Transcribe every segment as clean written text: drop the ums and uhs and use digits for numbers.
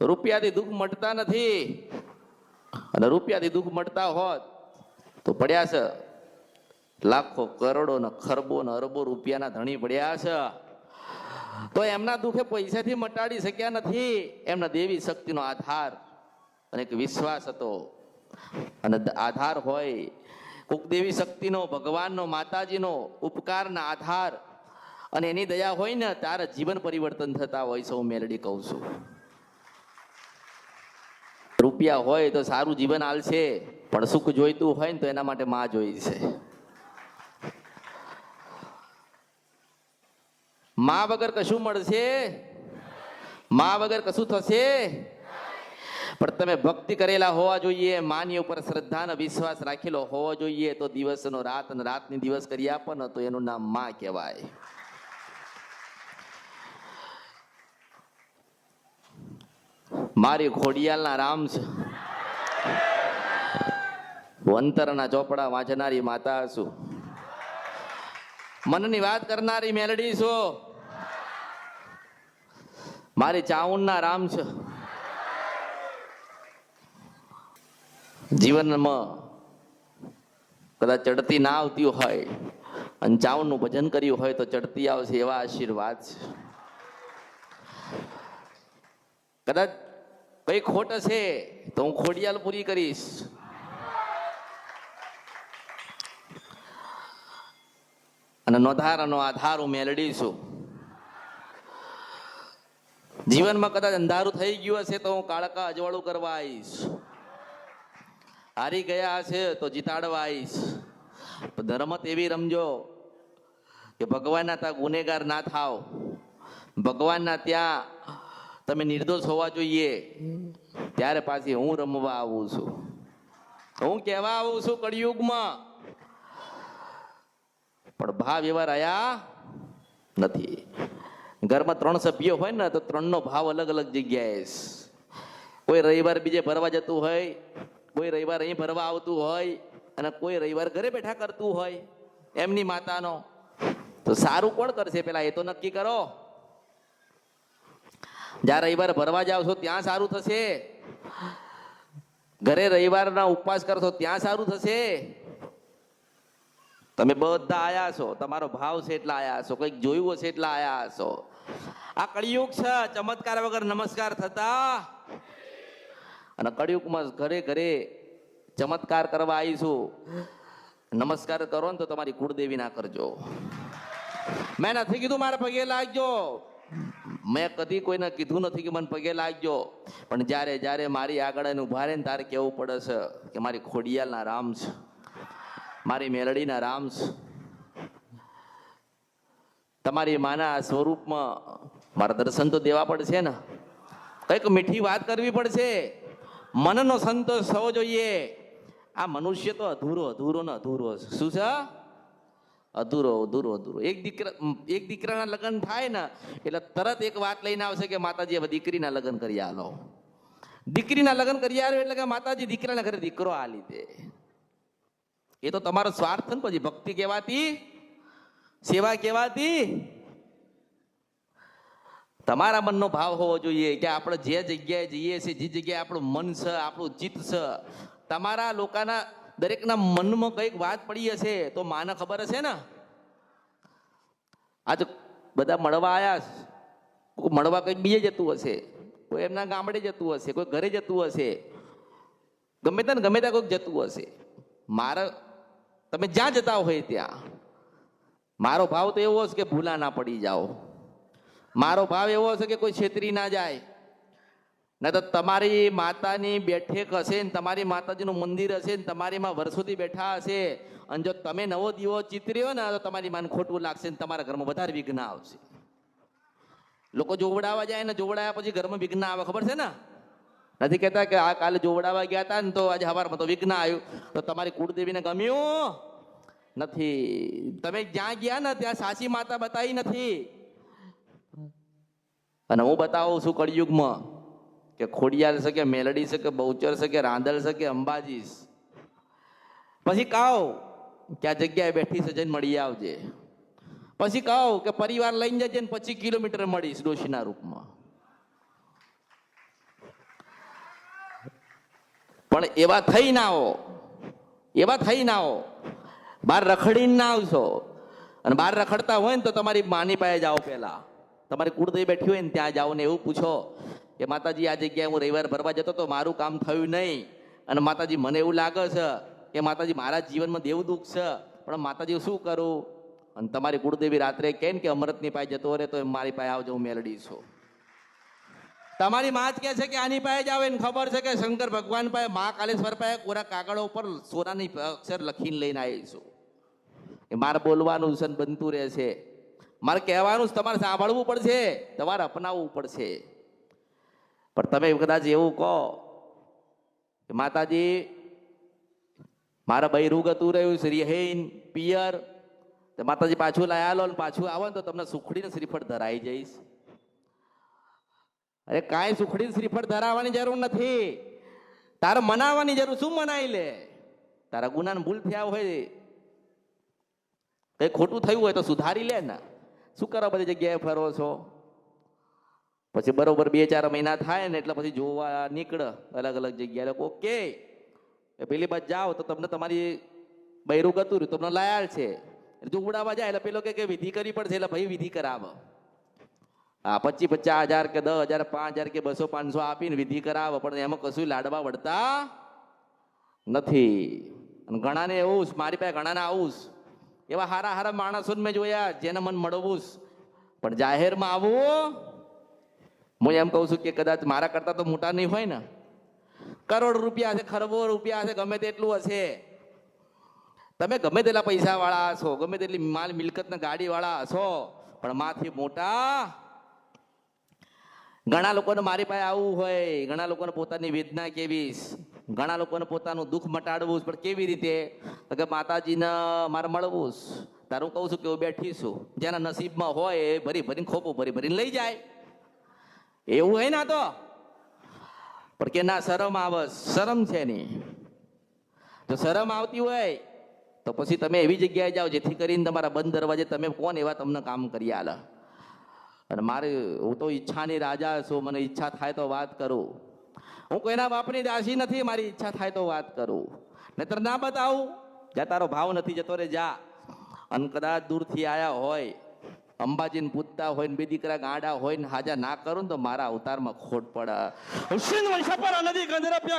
રૂપિયાથી દુઃખ મટતા નથી, અને રૂપિયાથી દુઃખ મટતા હોત તો પડ્યા છે લાખો કરોડો ને ખરબો ને અરબો રૂપિયાના ધણી પડ્યા છે, તો એમના દુઃખે પૈસાથી મટાડી શક્યા નથી. એમના દેવી શક્તિનો આધાર અને એક વિશ્વાસ હતો, અને આધાર હોય કોક દેવી શક્તિનો, ભગવાનનો, માતાજીનો ઉપકારના આધાર અને એની દયા હોય ને ત્યારે જીવન પરિવર્તન થતા હોય છે. હું મેલડી કહું છું, રૂપિયા હોય તો સારું જીવન આલશે, પણ સુખ જોઈતું હોય ને તો એના માટે માં જોઈ છે. માં વગર કશું મળશે? માં વગર કશું થશે? પણ તમે ભક્તિ કરેલા હોવા જોઈએ, માની ઉપર શ્રદ્ધા અને વિશ્વાસ રાખેલો હોવો જોઈએ, તો દિવસનો રાત અને રાતની દિવસ કરી આપો ને તો એનું નામ માં કહેવાય. મારી ખોડિયાલના રામ છે, વંતરના ચોપડા વાંચનારી માતા છું, મનની વાત કરનારી મેલડી છું. મારી ચાઉનના રામ છે. જીવનમાં કદાચ ચડતી ના આવતી હોય અને ચાઉનનું ભજન કર્યું હોય તો ચડતી આવશે, એવા આશીર્વાદ છે. કદાચ કઈ ખોટ હશે તો હું ખોડિયાલ પૂરી કરીશ. અને નોધારાનો આધાર હું મેલડી છું. જીવનમાં કદાચ અંધારું થઈ ગયું હશે તો હું કાળકા અજવાળું કરવા આવીશ. હારી ગયા હશે તો જીતાડવા આવીશ. ધર્મ એવી રમજો કે ભગવાનના ત્યાં ગુનેગાર ના થાવ, ભગવાનના ત્યાં તમે નિર્દોષ હોવા જોઈએ. ત્યારે પાછી હું રમવા આવું છું, હું કહેવા આવું છું કળિયુગમાં. પણ ભાવ એવા રહ્યા નથી. ઘરમાં 3 સભ્યો હોય ને તો 3નો ભાવ અલગ અલગ જગ્યાએ. કોઈ રવિવાર બીજે ભરવા જતું હોય, કોઈ રવિવાર અહીં ભરવા આવતું હોય, અને કોઈ રવિવાર ઘરે બેઠા કરતું હોય એમની માતાનો. તો સારું કોણ કરશે પેલા એ તો નક્કી કરો. જ્યાં રવિવાર ભરવા જાવ છો ત્યાં સારું થશે, ઘરે રવિવારના ઉપવાસ કરશો ત્યાં સારું થશે. તમે બધા આયા છો, તમારો ભાવ છે એટલા આયા છો, કંઈક જોયું હશે એટલા આયા છો. આ કળિયુગ છે, ચમત્કાર વગર નમસ્કાર થતા. અને કળિયુગમાં ઘરે ઘરે ચમત્કાર કરવા આવીશું. નમસ્કાર કરો ને તો તમારી કુળદેવી ના કરજો. મેં નથી કીધું મારે પગે લાગજો, મેં કદી કોઈને કીધું નથી કે મને પગે લાગજો. પણ જ્યારે જ્યારે મારી આગળ ઉભા રહે ને ત્યારે કેવું પડે છે કે મારી ખોડિયાલના રામ છે, મારી મેલડીના રામ છે. તમારી માના સ્વરૂપમાં મારા દર્શન તો દેવા પડશે ને, કંઈક મીઠી વાત કરવી પડશે, મનનો સંતોષ થવો જોઈએ. આ મનુષ્ય તો અધૂરો અધૂરો ને અધૂરો છે. શું છે? અધૂરો અધૂરો અધૂરો. એક દીકરાના લગ્ન થાય ને એટલે તરત એક વાત લઈને આવશે કે માતાજી હવે દીકરીના લગ્ન કરી આલો. દીકરીના લગ્ન કરી આવ્યો એટલે કે માતાજી દીકરાના ઘરે દીકરો આલી દે. એ તો તમારો સ્વાર્થ ને. પછી ભક્તિ કહેવાતી, સેવા કહેવાતી. તમારા મનનો ભાવ હોવો જોઈએ કે આપણે જે જગ્યાએ જઈએ છીએ, જે જગ્યાએ આપણું મન છે, આપણું ચિત્ત છે, તમારા લોકોના દરેકના મનમાં કંઈક વાત પડી હશે તો માને ખબર હશે ને. આજ બધા મળવા આવ્યા, કોઈ મળવા કંઈક બીજે જતું હશે, કોઈ એમના ગામડે જતું હશે, કોઈ ઘરે જતું હશે, ગમે ત્યાં કોઈક જતું હશે. મારા તમે જ્યાં જતા હોય ત્યાં મારો ભાવ તો એવો હશે કે ભૂલા ના પડી જાઓ. મારો ભાવ એવો હશે કે કોઈ છેતરી ના જાય. ના તો તમારી માતાની બેઠક હશે ને, તમારી માતાજીનું મંદિર હશે ને, તમારી માં વર્ષોથી બેઠા હશે, અને જો તમે નવો દીવો ચિતર્યો ને તો તમારી માને ખોટું લાગશે ને તમારા ઘરમાં વધારે વિઘ્ન આવશે. લોકો જોવડાવવા જાય ને, જોવડાયા પછી ઘરમાં વિઘ્ન આવે, ખબર છે ને? નથી કહેતા કે આ કાલે જોવડાવવા ગયા હતા ને તો આજે સવારમાં તો વિઘ્ન આવ્યું. તો તમારી કુળદેવીને ગમ્યું નથી. તમે જ્યાં ગયા ને ત્યાં સાચી માતા બતાવી નથી. અને હું બતાવું છું કળિયુગમાં કે ખોડિયાલ છે કે મેલડી છે કે બહુચર છે કે રાંદલ છે કે અંબાજી. પછી કહો કે આ જગ્યાએ બેઠી છે, જઈને મળી આવજે. પછી કહો કે પરિવાર લઈને જજે ને 25 કિલોમીટર મળીશ ડોશીના રૂપમાં. પણ એવા થઈ ના આવો, એવા થઈ ના આવો. બહાર રખડીને ના આવશો. અને બહાર રખડતા હોય ને તો તમારી માની પાસે જાઓ, પહેલા તમારી કુળદેવી બેઠી હોય ને ત્યાં જાઓ ને એવું પૂછો કે માતાજી, આ જગ્યાએ હું રવિવાર ભરવા જતો તો મારું કામ થયું નહીં, અને માતાજી મને એવું લાગે છે કે માતાજી મારા જીવનમાં દેવ દુઃખ છે, પણ માતાજી શું કરું? અને તમારી કુળદેવી રાત્રે કેમ કે અમૃતની પાસે જતો રહે તો મારી પાસે આવજો, હું મેલડી છું. તમારી માં જ કહે છે કે આની પાસે જ આવે ને ખબર છે કે શંકર ભગવાન પાસે, મા કાલેશ્વર પાસે કોરા કાગળો ઉપર સોનાની અક્ષર લખીને લઈને આવીશું. એ મારે બોલવાનું છે બનતું રહેશે, મારે કહેવાનું તમારે સાંભળવું પડશે, તમારે અપનાવવું પડશે. પણ તમે કદાચ એવું કહો કે માતાજી મારા બૈરું ગતું રહ્યું શ્રીહેન પિયર, તો માતાજી પાછું લાયા લો ને પાછું આવો ને તો તમને સુખડીને શ્રીફળ ધરાઈ જઈશ. અરે કાંઈ સુખડીને શ્રીફળ ધરાવવાની જરૂર નથી, તારે મનાવવાની જરૂર. શું મનાઈ લે? તારા ગુનાને ભૂલ થયા હોય, કઈ ખોટું થયું હોય તો સુધારી લે ને. શું કરો બધી જગ્યાએ ફરો છો? પછી બરોબર 2-4 મહિના થાય ને એટલે પછી જોવા નીકળે અલગ અલગ જગ્યાએ. લોકો કે પેલી બાજુ જાઓ તો તમને તમારી બૈરું ગતું રહ્યું, તમને લાયાલ છે. જો ઉડાવવા જાય એટલે પેલો કે વિધિ કરવી પડશે, એટલે ભાઈ વિધિ કરાવો. હા, 25-50 હજાર કે 10 હજાર 5 હજાર કે 200-500 આપીને વિધિ કરાવો, પણ એમાં કશું લાડવા વળતા નથી. અને ઘણાને એવું, મારી પાસે ઘણાને આવું, એવા હારા હારા માણસોને મેં જોયા જેને મન મળવું, પણ જાહેરમાં આવું. હું એમ કહું છું કે કદાચ મારા કરતા તો મોટા નહીં હોય ને, કરોડ રૂપિયા હશે, ખરબો રૂપિયા હશે, ગમે તેટલું હશે, તમે ગમે તેટલા પૈસા વાળા હશો, ગમે તેટલી માલ મિલકત ને ગાડી વાળા હશો, પણ માથી મોટા. ઘણા લોકોને મારી પાસે આવવું હોય, ઘણા લોકોને પોતાની વેદના કેવી, ઘણા લોકોને પોતાનું દુઃખ મટાડવું, પણ કેવી રીતે? તો કે માતાજીને મારે મળવું. તારું કહું છું કે હું બેઠી છું, જેના નસીબમાં હોય એ ભરી ભરીને ખોપું ભરી ભરીને લઈ જાય. એવું હોય ના તો, પણ કે ના શરમ આવે, શરમ છે નહીં. જો શરમ આવતી હોય તો પછી તમે એવી જગ્યાએ જાઓ જેથી કરીને તમારા બંધ દરવાજે તમે કોણ એવા તમને કામ કરી આલે. અને મારે, હું તો ઈચ્છાની રાજા છું, મને ઈચ્છા થાય તો વાત કરું. હું કોઈના બાપની દાસી નથી, મારી ઈચ્છા થાય તો વાત કરું, નહીતર ના બતાવું. જ્યાં તારો ભાવ નથી જતો રે જા. અને કદાચ દૂરથી આયા હોય, અંબાજીને પૂજતા હોય ને 2 દીકરા ગાડા હોય ને હાજા ના કરું ને તો મારા અવતારમાં ખોટ પડે.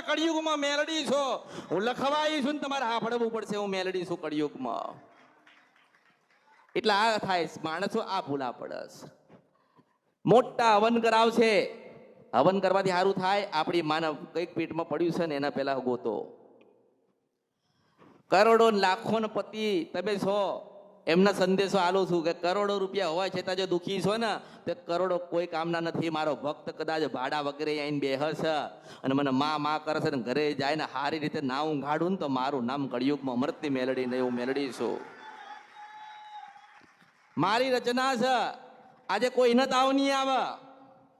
કળિયુગમાં મેલડી છો, હું લખવાઈ છું ને તમારે સાંભળવું પડશે, હું મેલડી છું કળિયુગમાં. એટલે આ થાય, માણસો આ ભૂલા પડે. મોટા હવન કરાવશે, હવન કરવાથી સારું થાય. આપણી માનવ કઈક પેટમાં પડ્યું છે ને એના પહેલા ગોતો. કરોડો લાખો ને પતિ તમે છો, એમના સંદેશો આલું છું કે કરોડો રૂપિયા હોય છતાં જો દુઃખી છો ને તે કરોડો કોઈ કામના નથી. મારો ભક્ત કદાચ ભાડા વગેરે આવીને બેહસ અને મને માં કરે છે ને ઘરે જાય ને સારી રીતે ના ઊંઘાડું ને તો મારું નામ કળિયુગમાં અમૃતની મેલડી ને એવું મેલડી છું. મારી રચના છે. આજે કોઈને તાવ નહીં આવે,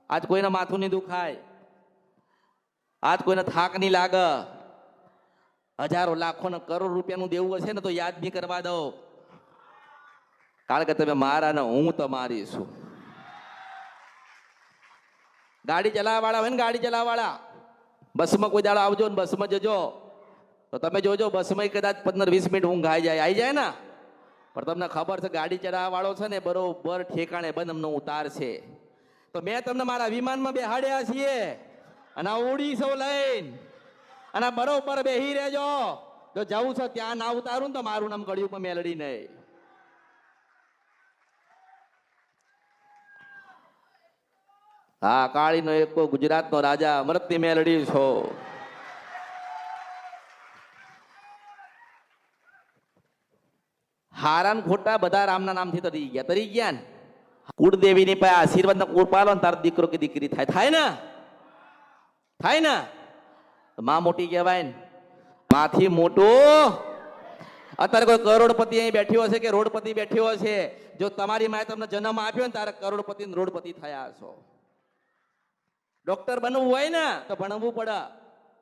આજ કોઈને માથું નહીં દુખાય, આજ કોઈને થાક નહીં લાગે. હજારો લાખો ને કરોડ રૂપિયાનું દેવું હશે ને તો યાદ નહીં કરવા દો, કારણ કે તમે મારા ને હું તમારી છું. ગાડી ચલાવવા વાળા હોય ને, ગાડી ચલાવવા વાળા, બસમાં કોઈ દાડો આવજો ને બસમાં જજો તો તમે જોજો બસમાં કદાચ 15-20 મિનિટ ઊંઘ આવી જાય ને, પણ તમને ખબર છે ગાડી ચલાવવા વાળો છે ને બરોબર ઠેકાણે બંધ અમને ઉતારશે. તો મેં તમને મારા વિમાનમાં બેહાડ્યા છીએ અને ઉડીશો લઈને અને બરોબર બેહી રહેજો. જો જવું છો ત્યાં ના ઉતારું ને તો મારું નામ કળિયુગમાં મેલડી નહીં. હા, કાળીનો એક ગુજરાતનો રાજા, અમૃતની મેલડી છો. હારાન ખોટા બધા રામના નામથી તરી ગયા ને. કુળદેવીની પાસે આશીર્વાદ ના કુળ પાલો ને તારો દીકરો કે દીકરી થાય ને. માં મોટી કહેવાય ને, માથી મોટું. અત્યારે કોઈ કરોડપતિ અહીં બેઠ્યો હશે કે રોડપતિ બેઠ્યો હશે, જો તમારી માએ તમને જન્મ આપ્યો ને તારે કરોડપતિ ને રોડપતિ થયા છો. ડોક્ટર બનવું હોય ને તો ભણવું પડે,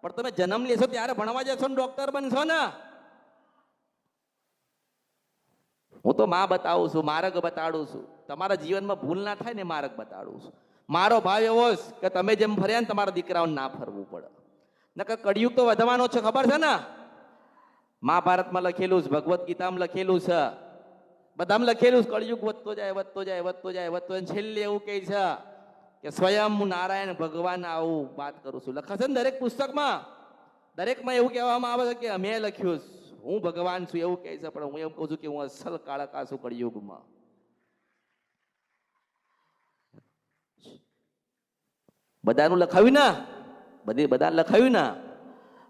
પણ તમે જન્મ લેશો ત્યારે ભણવા જશો ને ડોક્ટર બનશો ને. હું તો માં બતાવું છું, માર્ગ બતાડું છું. તમારા જીવનમાં ભૂલ ના થાય ને માર્ગ બતાડું છું. મારો ભાવ એવો કે તમે જેમ ફર્યા ને તમારા દીકરાઓને ના ફરવું પડે. નકર કળિયુગ તો વધવાનો છે, ખબર છે ને? મહાભારતમાં લખેલું છે, ભગવદ્ ગીતામાં લખેલું છે, બધામાં લખેલું છે, કળિયુગ વધતો જાય, વધતો જાય, વધતો જાય, વધતો જાય. છેલ્લે એવું કહે છે કે સ્વયં હું નારાયણ ભગવાન આવું વાત કરું છું. લખાશે ને દરેક પુસ્તકમાં, દરેકમાં એવું કહેવામાં આવે છે કે અમે લખ્યું હું ભગવાન છું એવું કહે છે, પણ હું એવું કહું છું કે હું અસલ કાળકા છું કળિયુગમાં. બધાનું લખાવ્યું ને, બધા લખાવ્યું ને,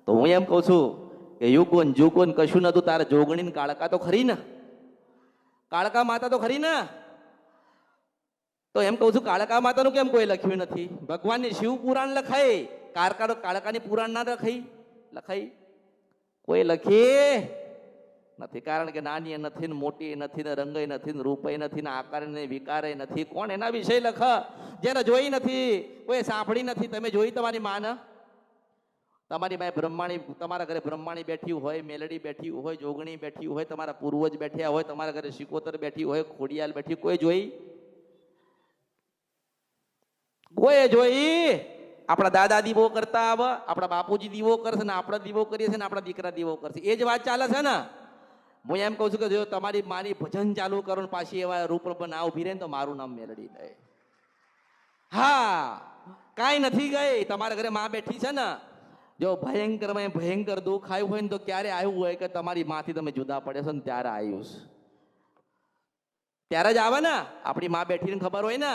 તો હું એમ કહું છું કે યુગોન જુગોન કશું નતું, તારે જોગણી કાળકા તો ખરી ને, કાળકા માતા તો ખરી ને. તો એમ કહું છું કાળકા માતાનું કેમ કોઈ લખ્યું નથી? ભગવાનની શિવ પુરાણ લખાય, કાળકાની પુરાણ ના લખાઈ કોઈ લખી નથી. કારણ કે નાની નથી ને મોટી નથી ને રંગય નથી ને રૂપય નથી ને આકાર ને વિકારે નથી. કોણ એના વિષય લખ? જેને જોઈ નથી, કોઈ સાંભળી નથી. તમે જોઈ તમારી માં? તમારી ભાઈ બ્રહ્માણી, તમારા ઘરે બ્રહ્માણી બેઠી હોય, મેલડી બેઠી હોય, જોગણી બેઠી હોય, તમારા પૂર્વજ બેઠ્યા હોય, તમારા ઘરે શિકોતર બેઠી હોય, ખોડિયાલ બેઠી, કોઈ જોઈ? કોઈ જોઈ? આપણા દાદા દીવો કરતા આવે, આપણા બાપુજી દીવો કરશે ને આપણે દીવો કરીએ છીએ ને આપણા દીકરા દીવો કરશે. એ જ વાત ચાલે છે ને. હું એમ કહું છું કે જો તમારી મારી ભજન ચાલુ કરો ને પાછી એવા રૂપ ના ઉભી રહે ને તો મારું નામ મેલડી લે. હા, કાંઈ નથી ગઈ. તમારા ઘરે માં બેઠી છે ને, જો ભયંકર દુઃખ આવ્યું હોય ને તો ક્યારે આવ્યું હોય કે તમારી માંથી તમે જુદા પડે છો ને ત્યારે આવ્યું છે. ત્યારે જ આવે ને. આપણી માં બેઠીને ખબર હોય ને,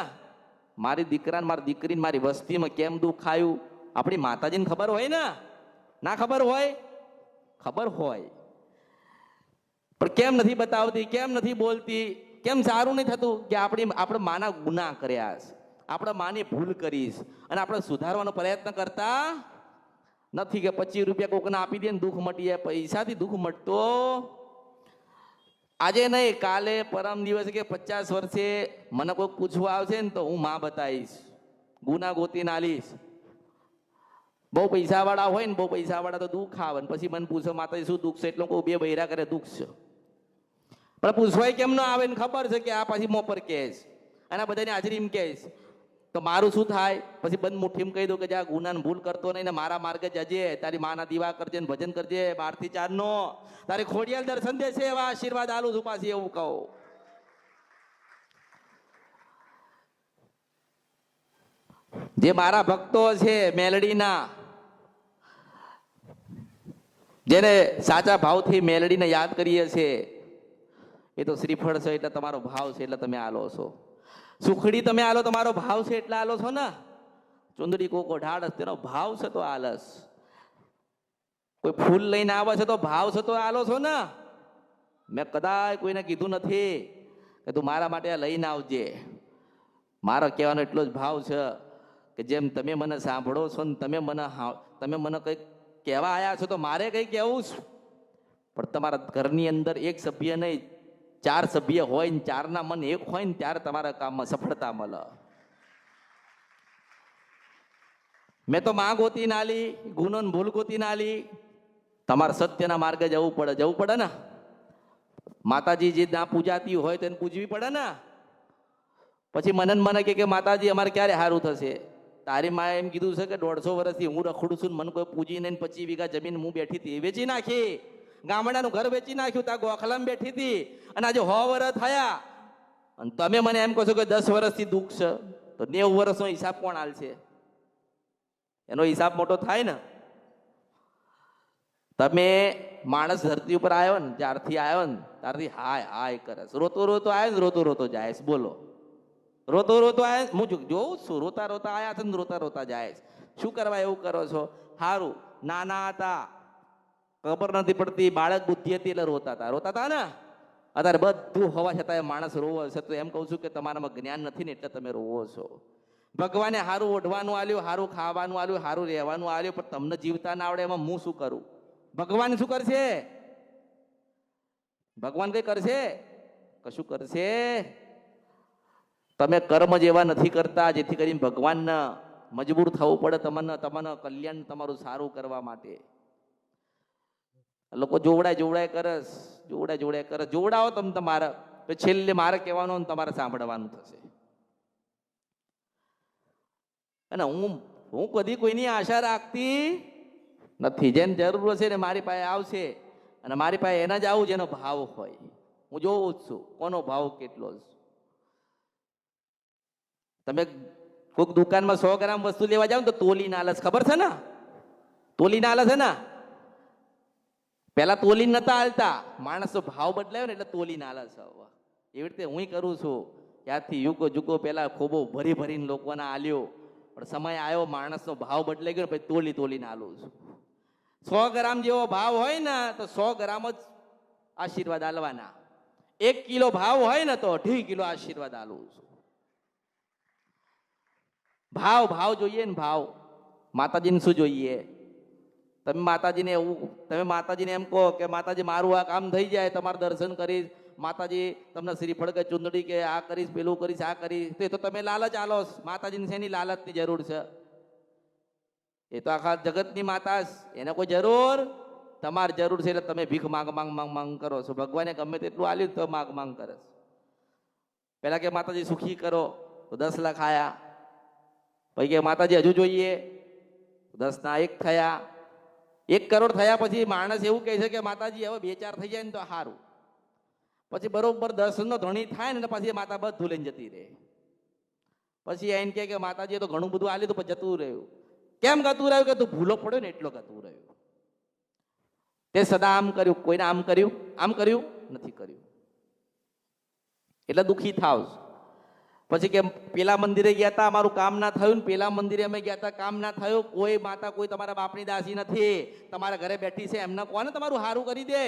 મારી દીકરાને મારી દીકરીને મારી વસ્તીમાં કેમ દુઃખ આવ્યું, આપણી માતાજીને ખબર હોય ને. ના ખબર હોય? ખબર હોય, પણ કેમ નથી બતાવતી, કેમ નથી બોલતી, કેમ સારું નહીં થતું? કે આપણે માના ગુના કર્યા છે, આપણે માની ભૂલ કરીશ અને આપણે સુધારવાનો પ્રયત્ન કરતા નથી. કે 25 રૂપિયા કોકને આપી દે ને દુઃખ મટી જાય. પૈસાથી દુઃખ મટતો આજે નહીં, કાલે, પરમ દિવસે કે 50 વર્ષે મને કોઈ પૂછવા આવશે ને તો હું માં બતાવીશ, ગુના ગોતી નાલીશ. બહુ પૈસા વાળા હોય ને, બહુ પૈસા વાળા તો દુઃખ આવે ને પછી મને પૂછે માતાજી શું દુઃખ છે? એટલે કોઈ બે બૈરા કરે દુઃખ છે, પણ પૂછવાય કેમ ન આવે ને ખબર છે કે આ પછી મોપર કહેશ અને બધાની હાજરી કહેશ તો મારું શું થાય? પછી બંધ મુઠ્ઠીમાં કહી દઉં કે જ્યાં ગુનાને ભૂલ કરતો નહીં ને મારા માર્ગે જજે, તારી માના દીવા કરજે ને ભજન કરજે 12 થી 4 નો, તારી ખોડિયાલ દર્શન દેશે એવા આશીર્વાદ આલું છું. પાછી એવું કહું. જે મારા ભક્તો છે મેલડીના, જેને સાચા ભાવથી મેલડીને યાદ કરીએ છીએ, એ તો શ્રીફળ છે એટલે તમારો ભાવ છે એટલે તમે આલો છો. સુખડી તમે આલો તમારો ભાવ છે એટલે આલો છો ને. ચુંદડી કોકો ઢાળસ તેનો ભાવ છે તો આલસ. કોઈ ફૂલ લઈને આવે છે તો ભાવ છે તો આલો છો ને. મેં કદાચ કોઈને કીધું નથી કે તું મારા માટે લઈને આવજે. મારો કહેવાનો એટલો જ ભાવ છે કે જેમ તમે મને સાંભળો છો ને તમે મને કંઈક કહેવા આવ્યા છો તો મારે કંઈ કહેવું છું. પણ તમારા ઘરની અંદર એક સભ્ય નહીં 4 સભ્ય હોય ને 4ના મન એક હોય ને ત્યારે તમારા કામમાં સફળતા મળે. મેં તો માં ગોતી નાલી, ગુનો ને ભૂલ ગોતી નાલી. તમારે સત્યના માર્ગે જવું પડે ને. માતાજી જે ના પૂજાતી હોય તેને પૂજવી પડે ને. પછી મને કે માતાજી અમારે ક્યારે સારું થશે? તારી માએ એમ કીધું છે કે 150 વર્ષથી હું રખડું છું, મને કોઈ પૂજી નહીં. 25 વીઘા જમીન હું બેઠી હતી વેચી નાખી, ગામડાનું ઘર વેચી નાખ્યું, ત્યાં ગોખલામાં બેઠી હતી અને આજે 100 વર્ષ થયા અને તમે મને એમ કહો છો કે 10 વર્ષથી દુઃખ છે. તો 90 વર્ષનો હિસાબ કોણ હાલશે? એનો હિસાબ મોટો થાય ને. તમે માણસ ધરતી ઉપર આવ્યો ને, જ્યારથી આવ્યો ને ત્યારથી હાય હાય કરે. રોતો આવ્યો ને રોતો જાય છે. બોલો, રોતો આવ્યા હું જોઉં છું, રોતા આવ્યા છે ને રોતા જાય છે. શું કરવા એવું કરો છો? સારું, નાના હતા ખબર નથી પડતી, બાળક બુદ્ધિ હતી એટલે રોતા હતા ને. અત્યારે બધું હોવા છતાં માણસ રોવો છે. તો એમ કહું છું કે તમારામાં જ્ઞાન નથી ને એટલે તમે રોવો છો. ભગવાને સારું ઓઢવાનું આલ્યું, સારું ખાવાનું આલ્યું, સારું રહેવાનું આલ્યું, પણ તમને જીવતા ના આવડે એમાં હું શું કરું? ભગવાન શું કરશે? ભગવાન કઈ કરશે? કશું કરશે? તમે કર્મ જેવા નથી કરતા જેથી કરીને ભગવાનને મજબૂર થવું પડે તમને કલ્યાણ તમારું સારું કરવા માટે. લોકો જોવડાય કરે, જોવડાવો તમે તમારે, છેલ્લે મારે કહેવાનું તમારે સાંભળવાનું થશે. અને હું કદી કોઈની આશા રાખતી નથી. જેને જરૂર હશે ને મારી પાસે આવશે, અને મારી પાસે એના જ આવું જેનો ભાવ હોય. હું જોઉં જ છું કોનો ભાવ કેટલો છે. તમે કોઈક દુકાનમાં 100 ગ્રામ વસ્તુ લેવા જાવ ને તો તોલી ના આલે છે, ખબર છે ને? તોલી ના આલે છે ને. પેલા તોલી નતા હાલતા, માણસનો ભાવ બદલાયો ને એટલે તોલી ના આલે છે. એવી રીતે હું કરું છું. ત્યારથી યુગો જુગો પેલા ખોબો ભરી ભરીને લોકોના આલ્યો, પણ સમય આવ્યો માણસનો ભાવ બદલાઈ ગયો, પછી તોલી તોલીને આલું છું. 100 ગ્રામ જેવો ભાવ હોય ને તો 100 ગ્રામ જ આશીર્વાદ આલવાના. 1 કિલો ભાવ હોય ને તો 2.5 કિલો આશીર્વાદ આલું છું. ભાવ ભાવ જોઈએ ને ભાવ. માતાજીને શું જોઈએ? તમે માતાજીને એમ કહો કે માતાજી મારું આ કામ થઈ જાય, તમારું દર્શન કરીશ, માતાજી તમને શ્રીફળ કે ચુંદડી કે આ કરીશ, પેલું કરીશ, આ કરીશ, તો તમે લાલચ આલો. માતાજીને શેની લાલચની જરૂર છે? એ તો આખા જગતની માતા, એને કોઈ જરૂર? તમારે જરૂર છે એટલે તમે ભીખ માંગ માંગ માંગ માંગ કરો છો. ભગવાને ગમે તેટલું આલ્યું તો માંગ માંગ કરે છે. પેલા કે માતાજી સુખી કરો તો 10 લાખ આયા. પછી કે માતાજી હજુ જોઈએ, 10 ના 1 થયા. 1 કરોડ થયા પછી માણસ એવું કહે છે કે માતાજી હવે 2-4 થઈ જાય ને તો સારું. પછી બરોબર 10 નો ધણી થાય ને પછી માતા બધું લઈને જતી રહે. પછી એને કે માતાજીએ તો ઘણું બધું આલ્યું તો પછી જતું રહ્યું. કેમ ગતું રહ્યું? કે તું ભૂલો પડ્યો ને એટલો ગતું રહ્યું. તે સદા આમ કર્યું, કોઈને આમ કર્યું? આમ કર્યું નથી કર્યું, એટલે દુઃખી થાવ. પછી કે પેલા મંદિરે ગયા હતા, અમારું કામ ના થયું ને પેલા મંદિરે અમે ગયા હતા, કામ ના થયું. કોઈ માતા કોઈ તમારા બાપની દાસી નથી, તમારા ઘરે બેઠી છે, એમને કોને તમારું સારું કરી દે?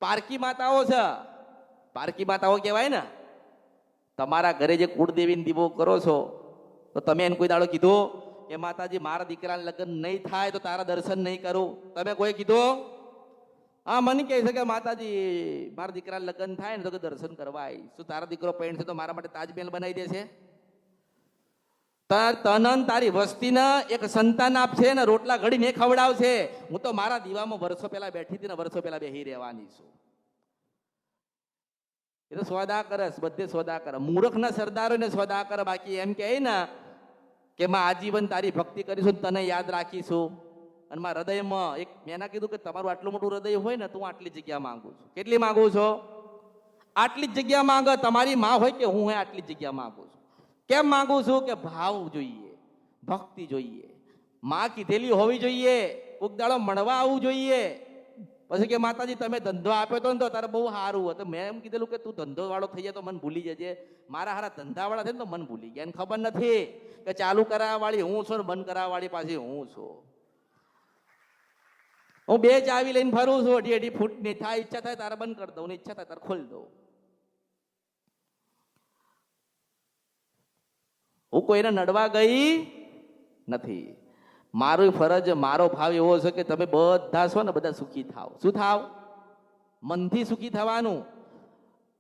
પારકી માતાઓ છે. પારકી માતાઓ કહેવાય ને. તમારા ઘરે જે કુળદેવીને દીવો કરો છો તો તમે એને કોઈ દાડો કીધું કે માતાજી મારા દીકરાને લગ્ન નહીં થાય તો તારા દર્શન નહીં કરું? તમે કોઈ કીધું? હા, મને કહે છે કે માતાજી મારા દીકરાને લગ્ન થાય ને તો દર્શન કરવા આવીશ. શું તારા દીકરો પેન્ટ છે તો મારા માટે તાજમહેલ બનાવી દેશે? તારી વસ્તીને એક સંતાન આપશે ને રોટલા ઘડીને ખવડાવશે. હું તો મારા દીવામાં વર્ષો પહેલા બેઠી હતી ને વર્ષો પહેલા બેહી રહેવાની છું. એ તો સોદા કરે, બધે સોદા કરે. મૂર્ખના સરદારોને સોદા કરે. બાકી એમ કહે ને કે માં આજીવન તારી ભક્તિ કરીશું, તને યાદ રાખીશું. અને મારા હૃદયમાં એક મેં ના કીધું કે તમારું આટલું મોટું હૃદય હોય ને તો હું આટલી જગ્યા માંગુ છું. કેટલી માંગુ છો? આટલી જ જગ્યા માંગ. તમારી માં હોય કે હું હોય આટલી જગ્યા માંગુ છું. કેમ માંગુ છું? કે ભાવ જોઈએ, ભક્તિ જોઈએ. માં કીધેલી હોવી જોઈએ. કોક દાડો મળવા આવવું જોઈએ. પછી કે માતાજી તમે ધંધો આપ્યો તો ને તો તારે બહુ સારું હતું. મેં એમ કીધેલું કે તું ધંધો વાળો થઈ જાય તો મને ભૂલી જજે. મારા હારા ધંધા વાળા છે ને તો મને ભૂલી ગયા. એને ખબર નથી કે ચાલુ કરાવવા વાળી હું છું ને બંધ કરાવવા વાળી પાછી હું છું. હું 2 ચાવી લઈને ફરું છું. 2.5 ફૂટની થાય, ઈચ્છા થાય તારે બંધ કરી દઉં, ઈચ્છા થાય તારે ખોલી દઉં. હું કોઈને નડવા ગઈ નથી. મારું ફરજ, મારો ભાવ એવો છે કે તમે બધા છો ને બધા સુખી થાવ. શું થાવ? મનથી સુખી થવાનું.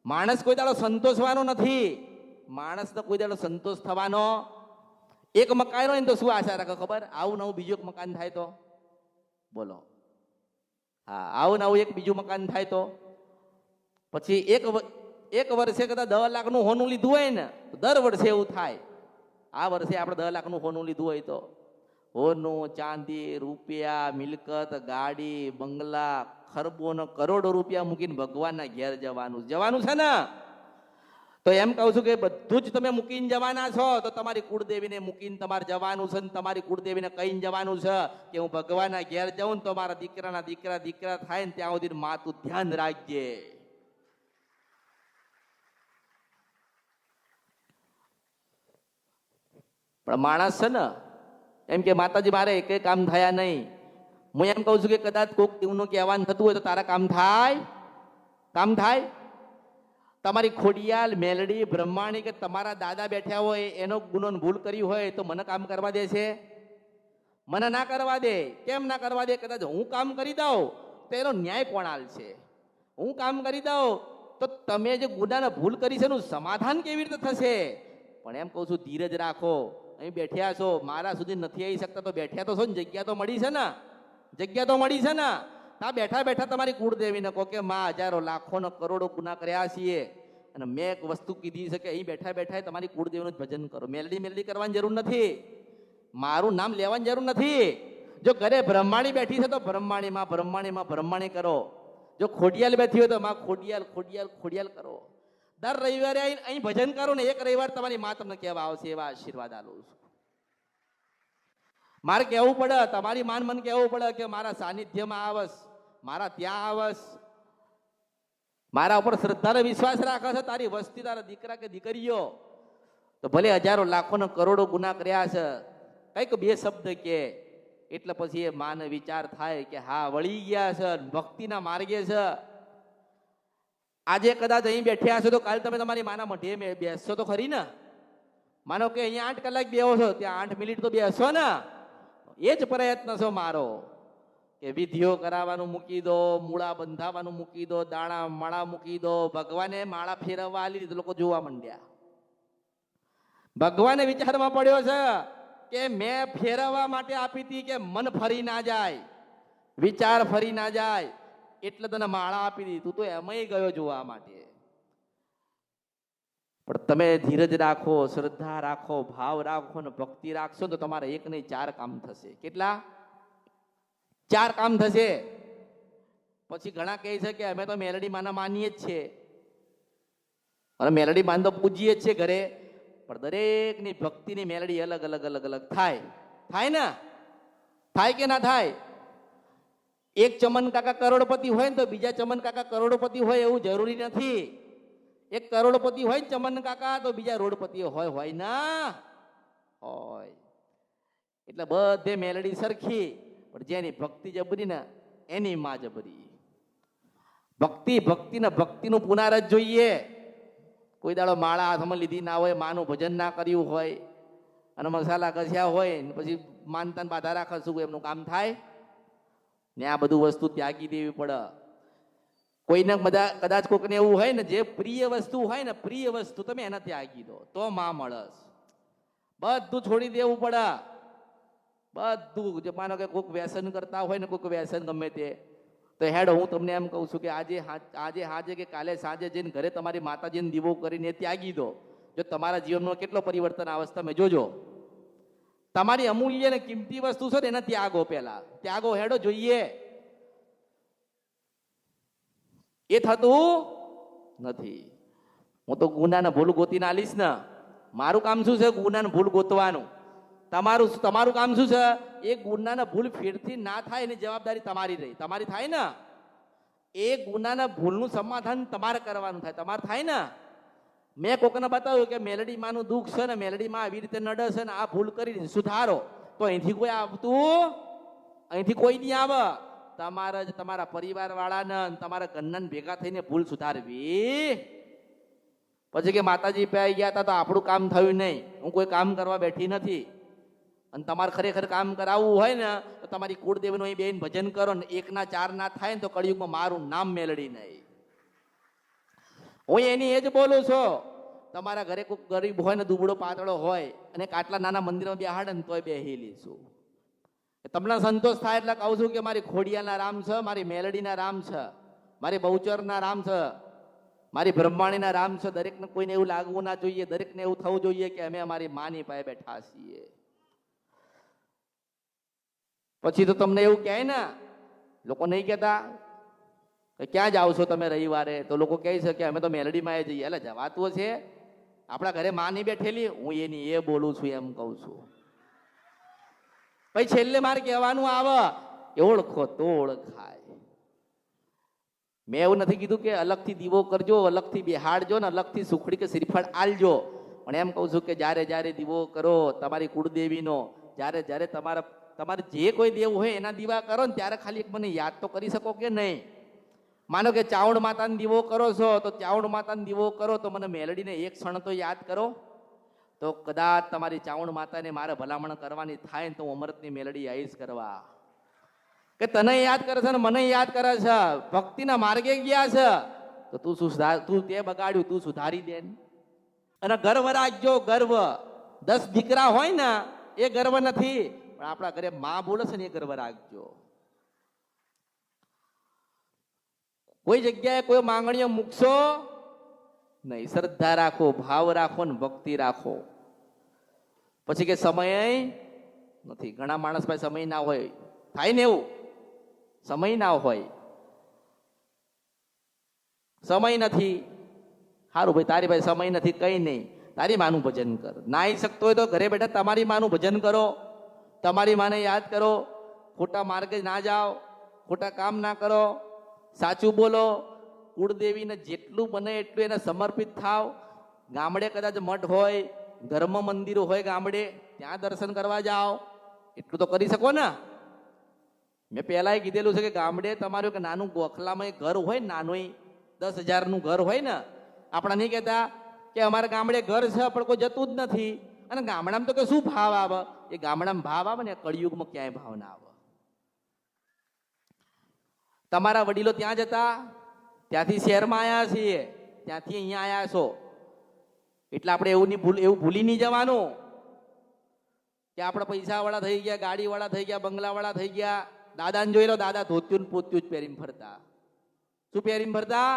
માણસ કોઈ દાડો સંતોષવાનો નથી. માણસને કોઈ દાડો સંતોષ થવાનો. એક મકાન હોય ને તો શું આશા રાખે ખબર? આવું નવું બીજું એક મકાન થાય તો બોલો. હા, આવું નવું એક બીજું મકાન થાય તો પછી એક વર્ષે કદાચ 10 લાખનું હોનું લીધું હોય ને તો દર વર્ષે એવું થાય. આ વર્ષે આપણે 10 લાખનું હોનું લીધું હોય તો હોનું, ચાંદી, રૂપિયા, મિલકત, ગાડી, બંગલા, ખરબો ને કરોડો રૂપિયા મૂકીને ભગવાનના ઘેર જવાનું છે ને. તો એમ કહું છું કે બધું જ તમે મૂકીને જવાના છો તો તમારી કુળદેવીને મૂકીને તમારે જવાનું છે. તમારી કુળદેવીને કહીને જવાનું છે કે હું ભગવાનના ઘેર જાઉં ને તો મારા દીકરાના દીકરા થાય ને ત્યાં સુધી માં તું ધ્યાન રાખજે. પણ માણસ છે ને એમ કે માતાજી મારે એક કામ થયા નહીં. હું એમ કહું છું કે કદાચ કોઈક તેવું કહેવાનું થતું હોય તો તારા કામ થાય? કામ થાય? તમારી ખોડિયાલ, મેલડી, બ્રહ્માણી કે તમારા દાદા બેઠ્યા હોય એનો ગુનો ભૂલ કરી હોય તો મને કામ કરવા દે છે? મને ના કરવા દે. કેમ ના કરવા દે? કદાચ હું કામ કરી દઉં તો એનો ન્યાય કોણ આલશે? હું કામ કરી દઉં તો તમે જે ગુનાને ભૂલ કરી છે એનું સમાધાન કેવી રીતે થશે? પણ એમ કહું છું ધીરજ રાખો. અહીં બેઠ્યા છો, મારા સુધી નથી આવી શકતા તો બેઠ્યા તો છો ને, જગ્યા તો મળી છે ને. જગ્યા તો મળી છે ને. ત્યાં બેઠા બેઠા તમારી કુળદેવીને કહો કે માં હજારો લાખો ને કરોડો ગુના કર્યા છીએ અને મેં એક વસ્તુ કીધી છે કે અહીં બેઠા બેઠા તમારી કુળદેવીનું ભજન કરો. મેલડી કરવાની જરૂર નથી. મારું નામ લેવાની જરૂર નથી. જો ઘરે બ્રહ્માણી બેઠી છે તો બ્રહ્માણીમાં બ્રહ્માણીમાં બ્રહ્માણી કરો. જો ખોડિયાલ બેઠી હોય તો માં ખોડિયાલ ખોડિયાલ ખોડિયાલ કરો. દર રવિવારે અહીં ભજન કરો ને એક રવિવાર તમારી માં તમને કહેવા આવશે એવા આશીર્વાદ આલું છું. મારે કહેવું પડે, તમારી માન મને કહેવું પડે કે મારા સાનિધ્યમાં આવસ, મારા ત્યાં આવસ, મારા ઉપર શ્રદ્ધાનો વિશ્વાસ રાખે છે. તારી વસ્તી, તારા દીકરા કે દીકરીઓ તો ભલે હજારો લાખો ને કરોડો ગુના કર્યા છે, કઈક બે શબ્દ કે એટલે પછી એ માને વિચાર થાય કે હા વળી ગયા છે, ભક્તિના માર્ગે છે. આજે કદાચ અહીં બેઠ્યા છો તો કાલે તમે તમારી માના મઢે બેસશો તો ખરી ને. માનો કે અહીંયા 8 કલાક બેહો છો, ત્યાં 8 મિનિટ તો બેસો ને. એ જ પ્રયત્ન છો મારો કે વિધિઓ કરાવવાનું મૂકી દો, મૂળા બંધાવાનું મૂકી દો, દાણા માળા મૂકી દો. ભગવાને માળા ફેરવવા આલી તો લોકો જોવા માંડ્યા. ભગવાને વિચારમાં પડ્યો છે કે મેં ફેરવવા માટે આપી હતી કે મન ફરી ના જાય, વિચાર ફરી ના જાય, એટલે તને માળા આપી દીધી. તું તો એમાંય ગયો જોવા માટે. પણ તમે ધીરજ રાખો, શ્રદ્ધા રાખો, ભાવ રાખો ને ભક્તિ રાખશો તો તમારે એક નહીં 4 કામ થશે. કેટલા? 4 કામ થશે. પછી ઘણા કહે છે કે અમે તો મેલડી માના માનીએ જ છે અને મેલડી માન તો પૂજીએ જ છે ઘરે, પણ દરેકની ભક્તિની મેલડી અલગ અલગ અલગ અલગ થાય. થાય ને? થાય કે ના થાય? એક ચમન કાકા કરોડપતિ હોય ને તો બીજા ચમન કાકા કરોડપતિ હોય એવું જરૂરી નથી. એક કરોડપતિ હોય ને ચમન કાકા તો બીજા રોડપતિ હોય ના હોય. એટલે બધે મેલડી સરખી, પણ જેની ભક્તિ જબરી ને એની માં જબરી. ભક્તિ ને ભક્તિનું પુનારજ જોઈએ. કોઈ દાડો માળા હાથમાં લીધી ના હોય, માનું ભજન ના કર્યું હોય અને મસાલા ઘસ્યા હોય ને પછી માનતા બાધા રાખે, શું એમનું કામ થાય ને? આ બધું વસ્તુ ત્યાગી દેવી પડે. કોઈને કદાચ કોઈને એવું હોય ને જે પ્રિય વસ્તુ હોય ને, પ્રિય વસ્તુ તમે એને ત્યાગી દો તો માં મળસ. બધું છોડી દેવું પડે. બધું. જે માનો કે કોઈક વ્યસન કરતા હોય ને, કોઈક વ્યસન ગમે તે, તો હેડ હું તમને એમ કહું છું કે આજે કે કાલે સાંજે જઈને ઘરે તમારી માતાજીને દીવો કરીને ત્યાગી દો. જો તમારા જીવનમાં કેટલો પરિવર્તન આવે તમે જોજો. તમારી અમૂલ્ય ને કિંમતી વસ્તુ છે ને એને ત્યાગો. પહેલા ત્યાગો, હેડો જોઈએ. એ થતું નથી. હું તો ગુનાને ભૂલ ગોતીને આલીશ ને. મારું કામ શું છે? ગુનાને ભૂલ ગોતવાનું. તમારું કામ શું છે? એ ગુનાના ભૂલ ફેરથી ના થાય એની જવાબદારી તમારી રહી. તમારી થાય ને એ ગુનાના ભૂલનું સમાધાન તમારે કરવાનું થાય. તમારે થાય ને. મેં કોકને બતાવ્યું કે મેલડી માનું દુઃખ છે ને, મેલડી માં આવી રીતે નડે છે ને, આ ભૂલ કરી સુધારો, તો અહીંથી કોઈ આવતું, અહીંથી કોઈ નહીં આવે. તમારે જ તમારા પરિવાર વાળાને, તમારા ઘરના ભેગા થઈને ભૂલ સુધારવી. પછી કે માતાજી પાઈ ગયા હતા તો આપણું કામ થયું નહીં. હું કોઈ કામ કરવા બેઠી નથી. અને તમારે ખરેખર કામ કરાવવું હોય ને તો તમારી કુળદેવીનું અહીં બેન ભજન કરો ને. 1 ના 4 ના થાય ને તો કળિયુગમાં મારું નામ મેલડી નહીં. હું એની એ જ બોલું છું. તમારા ઘરે કોઈ ગરીબ હોય ને, દુબળો પાતળો હોય અને આટલા નાના મંદિરમાં બેહાડે ને તોય બેહી લઈશું. તમને સંતોષ થાય એટલે કહું છું કે મારી ખોડિયાના રામ છે, મારી મેલડીના રામ છે, મારી બહુચરના રામ છે, મારી બ્રહ્માણીના રામ છે. દરેકને કોઈને એવું લાગવું ના જોઈએ. દરેકને એવું થવું જોઈએ કે અમે અમારી માની પાસે બેઠા છીએ. પછી તો તમને એવું કહે ને, લોકો નહીં કહેતા કે ક્યાં જાઓ છો તમે રવિવારે? તો લોકો કહે છે કે અમે તો મેલડીમાં જઈએ. એટલે જવાતું છે? આપણા ઘરે માં નહીં બેઠેલી? હું એની એ બોલું છું, એમ કહું છું. પછી છેલ્લે મારે કહેવાનું આવે, ઓળખો તો ઓળખાય. મેં એવું નથી કીધું કે અલગથી દીવો કરજો, અલગથી બેહાડજો ને અલગથી સુખડી કે શ્રીફળ આલજો. પણ એમ કહું છું કે જ્યારે જ્યારે દીવો કરો તમારી કુળદેવીનો, જ્યારે તમારે જે કોઈ દેવ હોય એના દીવા કરો ને ત્યારે ખાલી મને યાદ તો કરી શકો કે નહીં? માનો કે ચાવડ માતાનો દીવો કરો છો તો ચાવડ માતાનો દીવો કરો તો મને મેલડીને એક ક્ષણ તો યાદ કરો. તો કદાચ તમારી ચાવડ માતાને મારે ભલામણ કરવાની થાય ને તો હું અમૃતની મેલડી આવીશ કરવા. કે તને યાદ કરે છે ને મને યાદ કરે છે, ભક્તિના માર્ગે ગયા છે તો તું તે બગાડ્યું, તું સુધારી દે. અને ગર્વ રાખજો. ગર્વ 10 દીકરા હોય ને એ ગર્વ નથી, પણ આપણા ઘરે માં બોલે છે ને એ ગર્વ રાખજો. કોઈ જગ્યાએ કોઈ માંગણીઓ મૂકશો નહીં. શ્રદ્ધા રાખો, ભાવ રાખો ને ભક્તિ રાખો. પછી કે સમય નથી. ઘણા માણસ પાસે સમય ના હોય, થાય ને એવું, સમય ના હોય, સમય નથી. સારું ભાઈ, તારી પાસે સમય નથી, કઈ નહીં, તારી માનું ભજન કર. ના આવી શકતો હોય તો ઘરે બેઠા તમારી માનું ભજન કરો, તમારી માને યાદ કરો, ખોટા માર્ગે ના જાઓ, ખોટા કામ ના કરો, સાચું બોલો, કુળદેવીને જેટલું બને એટલું એને સમર્પિત થાવ. ગામડે કદાચ મઠ હોય, ઘરમાં મંદિર હોય ગામડે, ત્યાં દર્શન કરવા જાઓ, એટલું તો કરી શકો ને. મેં પહેલાં કીધેલું છે કે ગામડે તમારું એક નાનું ગોખલામાં એક ઘર હોય, નાનું 10,000નું ઘર હોય ને, આપણા નહીં કહેતા કે અમારા ગામડે ઘર છે પણ કોઈ જતું જ નથી. અને ગામડામાં તો કે શું ભાવ આવે, એ ગામડામાં ભાવ આવે ને કળિયુગમાં ક્યાંય ભાવ ના આવે. તમારા વડીલો ત્યાં જતા, ત્યાંથી શહેરમાં આવ્યા છીએ, ત્યાંથી અહીંયા આવ્યા છો, એટલે આપણે એવું ભૂલી નહીં જવાનું કે આપણે પૈસાવાળા થઈ ગયા, ગાડીવાળા થઈ ગયા, બંગલાવાળા થઈ ગયા. દાદાને જોઈ લો, દાદા ધોત્યું પોત્યું જ પહેરીને ફરતા. શું પહેરીને ફરતા?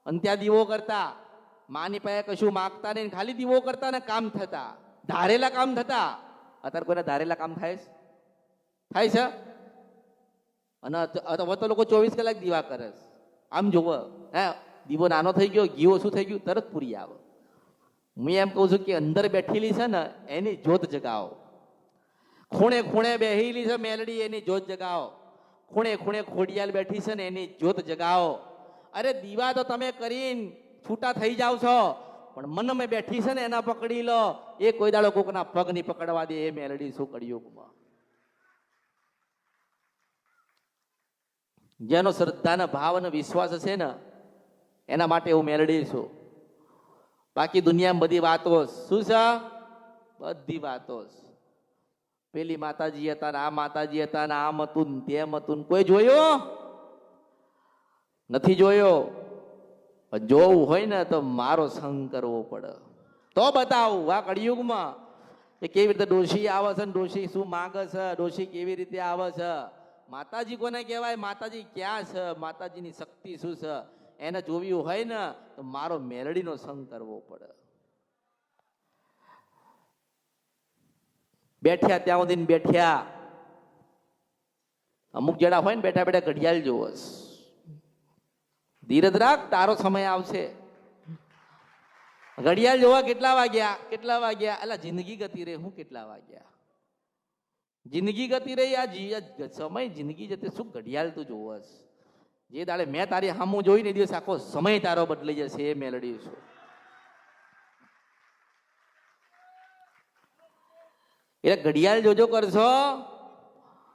અને ત્યાં દીવો કરતા, માની પાસે કશું માગતા નહીં, ખાલી દીવો કરતા ને કામ થતા, ધારેલા કામ થતા. અત્યારે કોઈને ધારેલા કામ થાય છે? અને હવે તો લોકો 24 કલાક દીવા કરે. આમ જોવો, હે દીવો નાનો થઈ ગયો, ઘી ઓછું થઈ ગયું, તરત પૂરી આવે. હું એમ કહું છું કે અંદર બેઠેલી છે ને એની જ્યોત જગાવો. ખૂણે ખૂણે બેહેલી છે મેલડી, એની જ્યોત જગાવો. ખૂણે ખૂણે ખોડિયાલ બેઠી છે ને એની જ્યોત જગાવો. અરે દીવા તો તમે કરીને છૂટા થઈ જાવ છો, પણ મનમાં બેઠી છે ને એના પકડી લો. એ કોઈ દાડો કોકના પગ નહીં પકડવા દે. એ મેલડી શું કળિયુગમાં, જેનો શ્રદ્ધાનો ભાવ અને વિશ્વાસ હશે ને એના માટે હું મેલડી છું. બાકી દુનિયામાં બધી વાતો શું છે? બધી વાતો. પેલી માતાજી હતા ને આ માતાજી હતા ને આમ હતું ને તેમ હતું. કોઈ જોયો નથી? જોયો? જોવું હોય ને તો મારો સંગ કરવો પડે તો બતાવું. આ કળિયુગમાં એ કેવી રીતે ડોશી આવે છે ને ડોશી શું માગે છે, ડોશી કેવી રીતે આવે છે, માતાજી કોને કહેવાય, માતાજી ક્યાં છે, માતાજીની શક્તિ શું છે, એને જોવી હોય ને તો મારો મેલડીનો સંગ કરવો પડે. બેઠ્યા ત્યાં સુધી બેઠ્યા. અમુક જણા હોય ને બેઠા બેઠા ઘડિયાળ જોવો. ધીરજ રાખ, તારો સમય આવશે. ઘડિયાળ જોવા કેટલા વાગ્યા, કેટલા વાગ્યા? અલા જિંદગી ગતી રહે, હું કેટલા વાગ્યા? જિંદગી ગતી રહી, આ સમય જિંદગી જતી, શું ઘડિયાળ તું જોવસ? જે દાડે મેં તારી સામું જોઈ ને દિવસ આખો સમય તારો બદલાઈ જશે. એ મેલડી છું. એટલે ઘડિયાળ જોજો કરશો.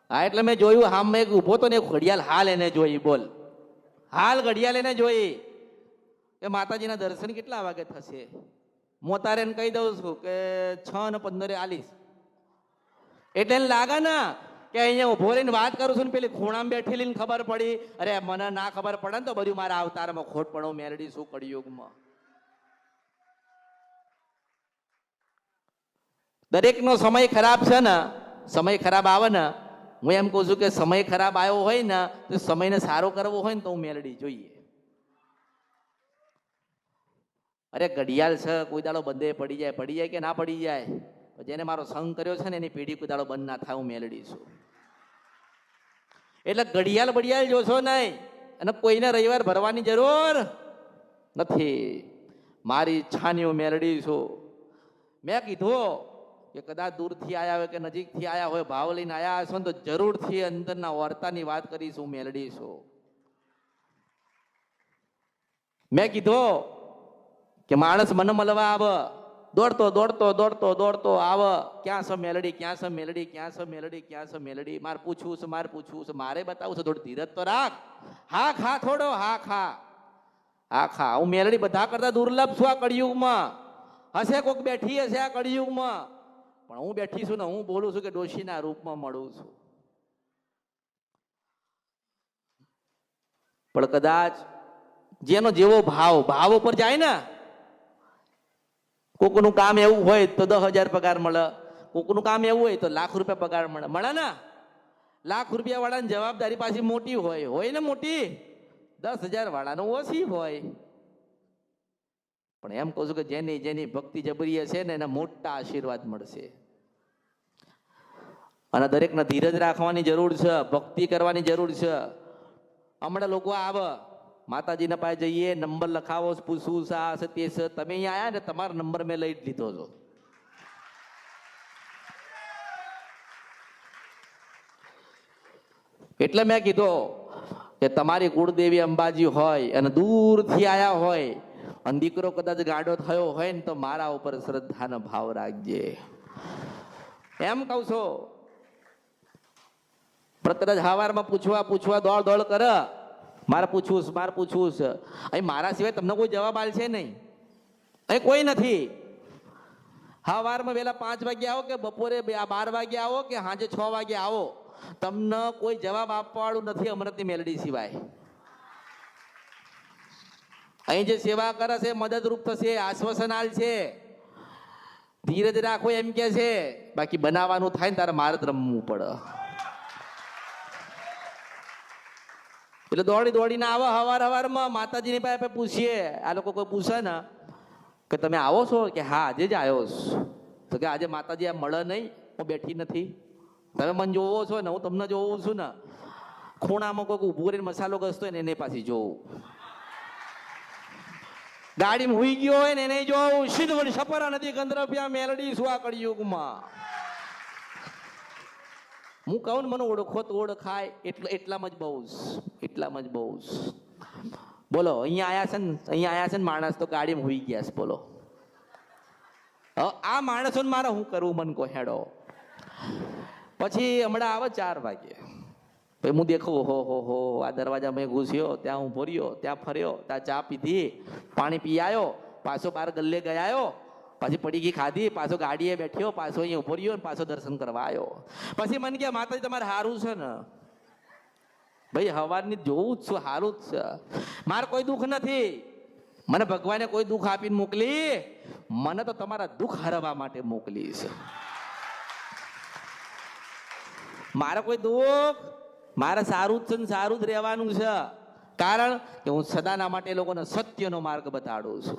હા, એટલે મેં જોયું, હામ મેં ઉભો તો ને ઘડિયાળ હાલ એને જોઈ. બોલ, હાલ ઘડિયાળ એને જોઈ કે માતાજીના દર્શન કેટલા વાગે થશે. હું તારે એને કહી દઉં છું કે 6:15 આલીશ. એટલે એને લાગે ને કે અહીંયા ઉભો રહીને વાત કરું છું ને પેલી ખૂણામાં બેઠેલી ખબર પડી. અરે મને ના ખબર પડે ને તો બધું મારા અવતારમાં ખોટ પડો. મેલડી શું કળિયુગમાં. દરેકનો સમય ખરાબ છે ને, સમય ખરાબ આવે ને, હું એમ કહું છું કે સમય ખરાબ આવ્યો હોય ને તો સમયને સારો કરવો હોય ને તો હું મેલડી જોઈએ. અરે ઘડિયાળ છે, કોઈ દાડો બંધે પડી જાય કે ના પડી જાય. જેને મારો સંગ કર્યો છે ને એની પેઢી કોઈ દાડો બંધ ના થાય. હું મેલડી છું. એટલે ઘડિયાળ બડિયાળ જોશો નહીં. અને કોઈને રવિવાર ભરવાની જરૂર નથી. મારી ઈચ્છાની હું મેલડી છું. મેં કીધું કે કદાચ દૂરથી આવ્યા હોય કે નજીકથી આવ્યા હોય, ભાવ લઈને આવ્યા હશો ને તો જરૂરથી અંદરના વાર્તાની વાત કરીશ. હું મેલડી છું. મેં કીધું કે માણસ મને મળવા આવે, દોડતો દોડતો દોડતો દોડતો આવે, ક્યાં છે મેલડી, ક્યાં છે મેલડી, ક્યાં છે મેલડી, ક્યાં છે મેલડી. મારે પૂછવું છે, મારે પૂછવું છે, મારે બતાવું છે. થોડી ધીરજ તો રાખ. હા ખા થોડો, હા ખા, હા ખા. હું મેલડી બધા કરતા દુર્લભ છું આ કળિયુગમાં. હશે કોક બેઠી હશે આ કળિયુગમાં, પણ હું બેઠી છું ને હું બોલું છું કે ડોશીના રૂપમાં મળું છું. પણ કદાચ જેનો જેવો ભાવ ઉપર જાય ને, કોકનું કામ એવું હોય તો 10,000 પગાર મળે, કોકનું કામ એવું હોય તો લાખ રૂપિયા પગાર મળે ને. લાખ રૂપિયા વાળાની જવાબદારી પાછી મોટી હોય ને મોટી. 10,000 વાળાનો ઓછી હોય. પણ એમ કહું છું કે જેની ભક્તિ જબરી હશે ને એને મોટા આશીર્વાદ મળશે. અને દરેકને ધીરજ રાખવાની જરૂર છે, ભક્તિ કરવાની જરૂર છે. હમણાં લોકો આવે માતાજીના પાસે જઈએ, નંબર લખાવો, પૂછવું છે, આ છે તે છે. તમે અહીંયા આવ્યા ને તમારો નંબર મેં લઈ જ લીધો છો. એટલે મેં કીધું કે તમારી કુળદેવી અંબાજી હોય અને દૂરથી આયા હોય અને દીકરો કદાચ ગાડો થયો હોય ને તો મારા ઉપર શ્રદ્ધાનો ભાવ રાખજે એમ કહું છો. પ્રતરજ હવારમાં પૂછવા દોડ કરે, મારે પૂછવું છે. અહીં મારા સિવાય તમને કોઈ જવાબ આલ છે નહીં, અહીં કોઈ નથી. હવારમાં વહેલા 5 વાગે આવો કે બપોરે 12 વાગે આવો કે સાંજે 6 વાગે આવો, તમને કોઈ જવાબ આપવા વાળું નથી અમૃતની મેલડી સિવાય. અહીં જે સેવા કરે છે મદદરૂપ થશે, આશ્વાસન આલ છે, ધીરજ રાખો એમ કે છે. બાકી બનાવવાનું થાય ને તારે મારે જ રમવું પડે. એટલે દોડીને આવો હવારમાં માતાજીની પાસે પૂછીએ. આ લોકો કોઈ પૂછે ને કે તમે આવો છો કે હા આજે જ આવ્યો છું, તો કે આજે માતાજી આ મળે નહીં, હું બેઠી નથી. તમે મને જોવો છો ને હું તમને જોઉં છું ને, ખૂણામાં કોઈક ઊભું કરીને મસાલો ઘસતો હોય ને એને પાછી જોઉં, ગાડીમાં હુઈ ગયો હોય ને એને જોઉં. સિદ્ધ સપરા નથી ગંધર્વ્યા મેલડી સુવા કળિયુગમાં. હું કહું ને મને ઓળખો તો ઓળખાય, એટલામાં જ બહુ. બોલો અહીંયા આયા છે ને માણસ તો ગાડીમાં હુઈ ગયા છે. બોલો હવે આ માણસોને મારે શું કરવું મને કહો હેડો. પછી હમણાં આવે 4 વાગે, પછી હું દેખું હો આ દરવાજા મેં ઘૂસ્યો, ત્યાં હું ભર્યો, ત્યાં ફર્યો, ત્યાં ચા પીધી, પાણી પી આવ્યો, પાછો બાર ગલ્લે ગયાયો, પછી પડીકી ખાધી, પાછો ગાડીએ બેઠ્યો, પાછો અહીંયા ઉભો રહ્યો, પાછો દર્શન કરવા આવ્યો. પછી મને કે માતાજી તમારે સારું છે ને? ભાઈ હવારની જોવું જ છું, સારું જ છે, મારે કોઈ દુઃખ નથી. મને ભગવાને કોઈ દુઃખ આપીને મોકલી, મને તો તમારા દુઃખ હરવા માટે મોકલી છે. મારે કોઈ દુઃખ, મારે સારું જ છે ને સારું જ રહેવાનું છે. કારણ કે હું સદાના માટે લોકોને સત્યનો માર્ગ બતાડું છું.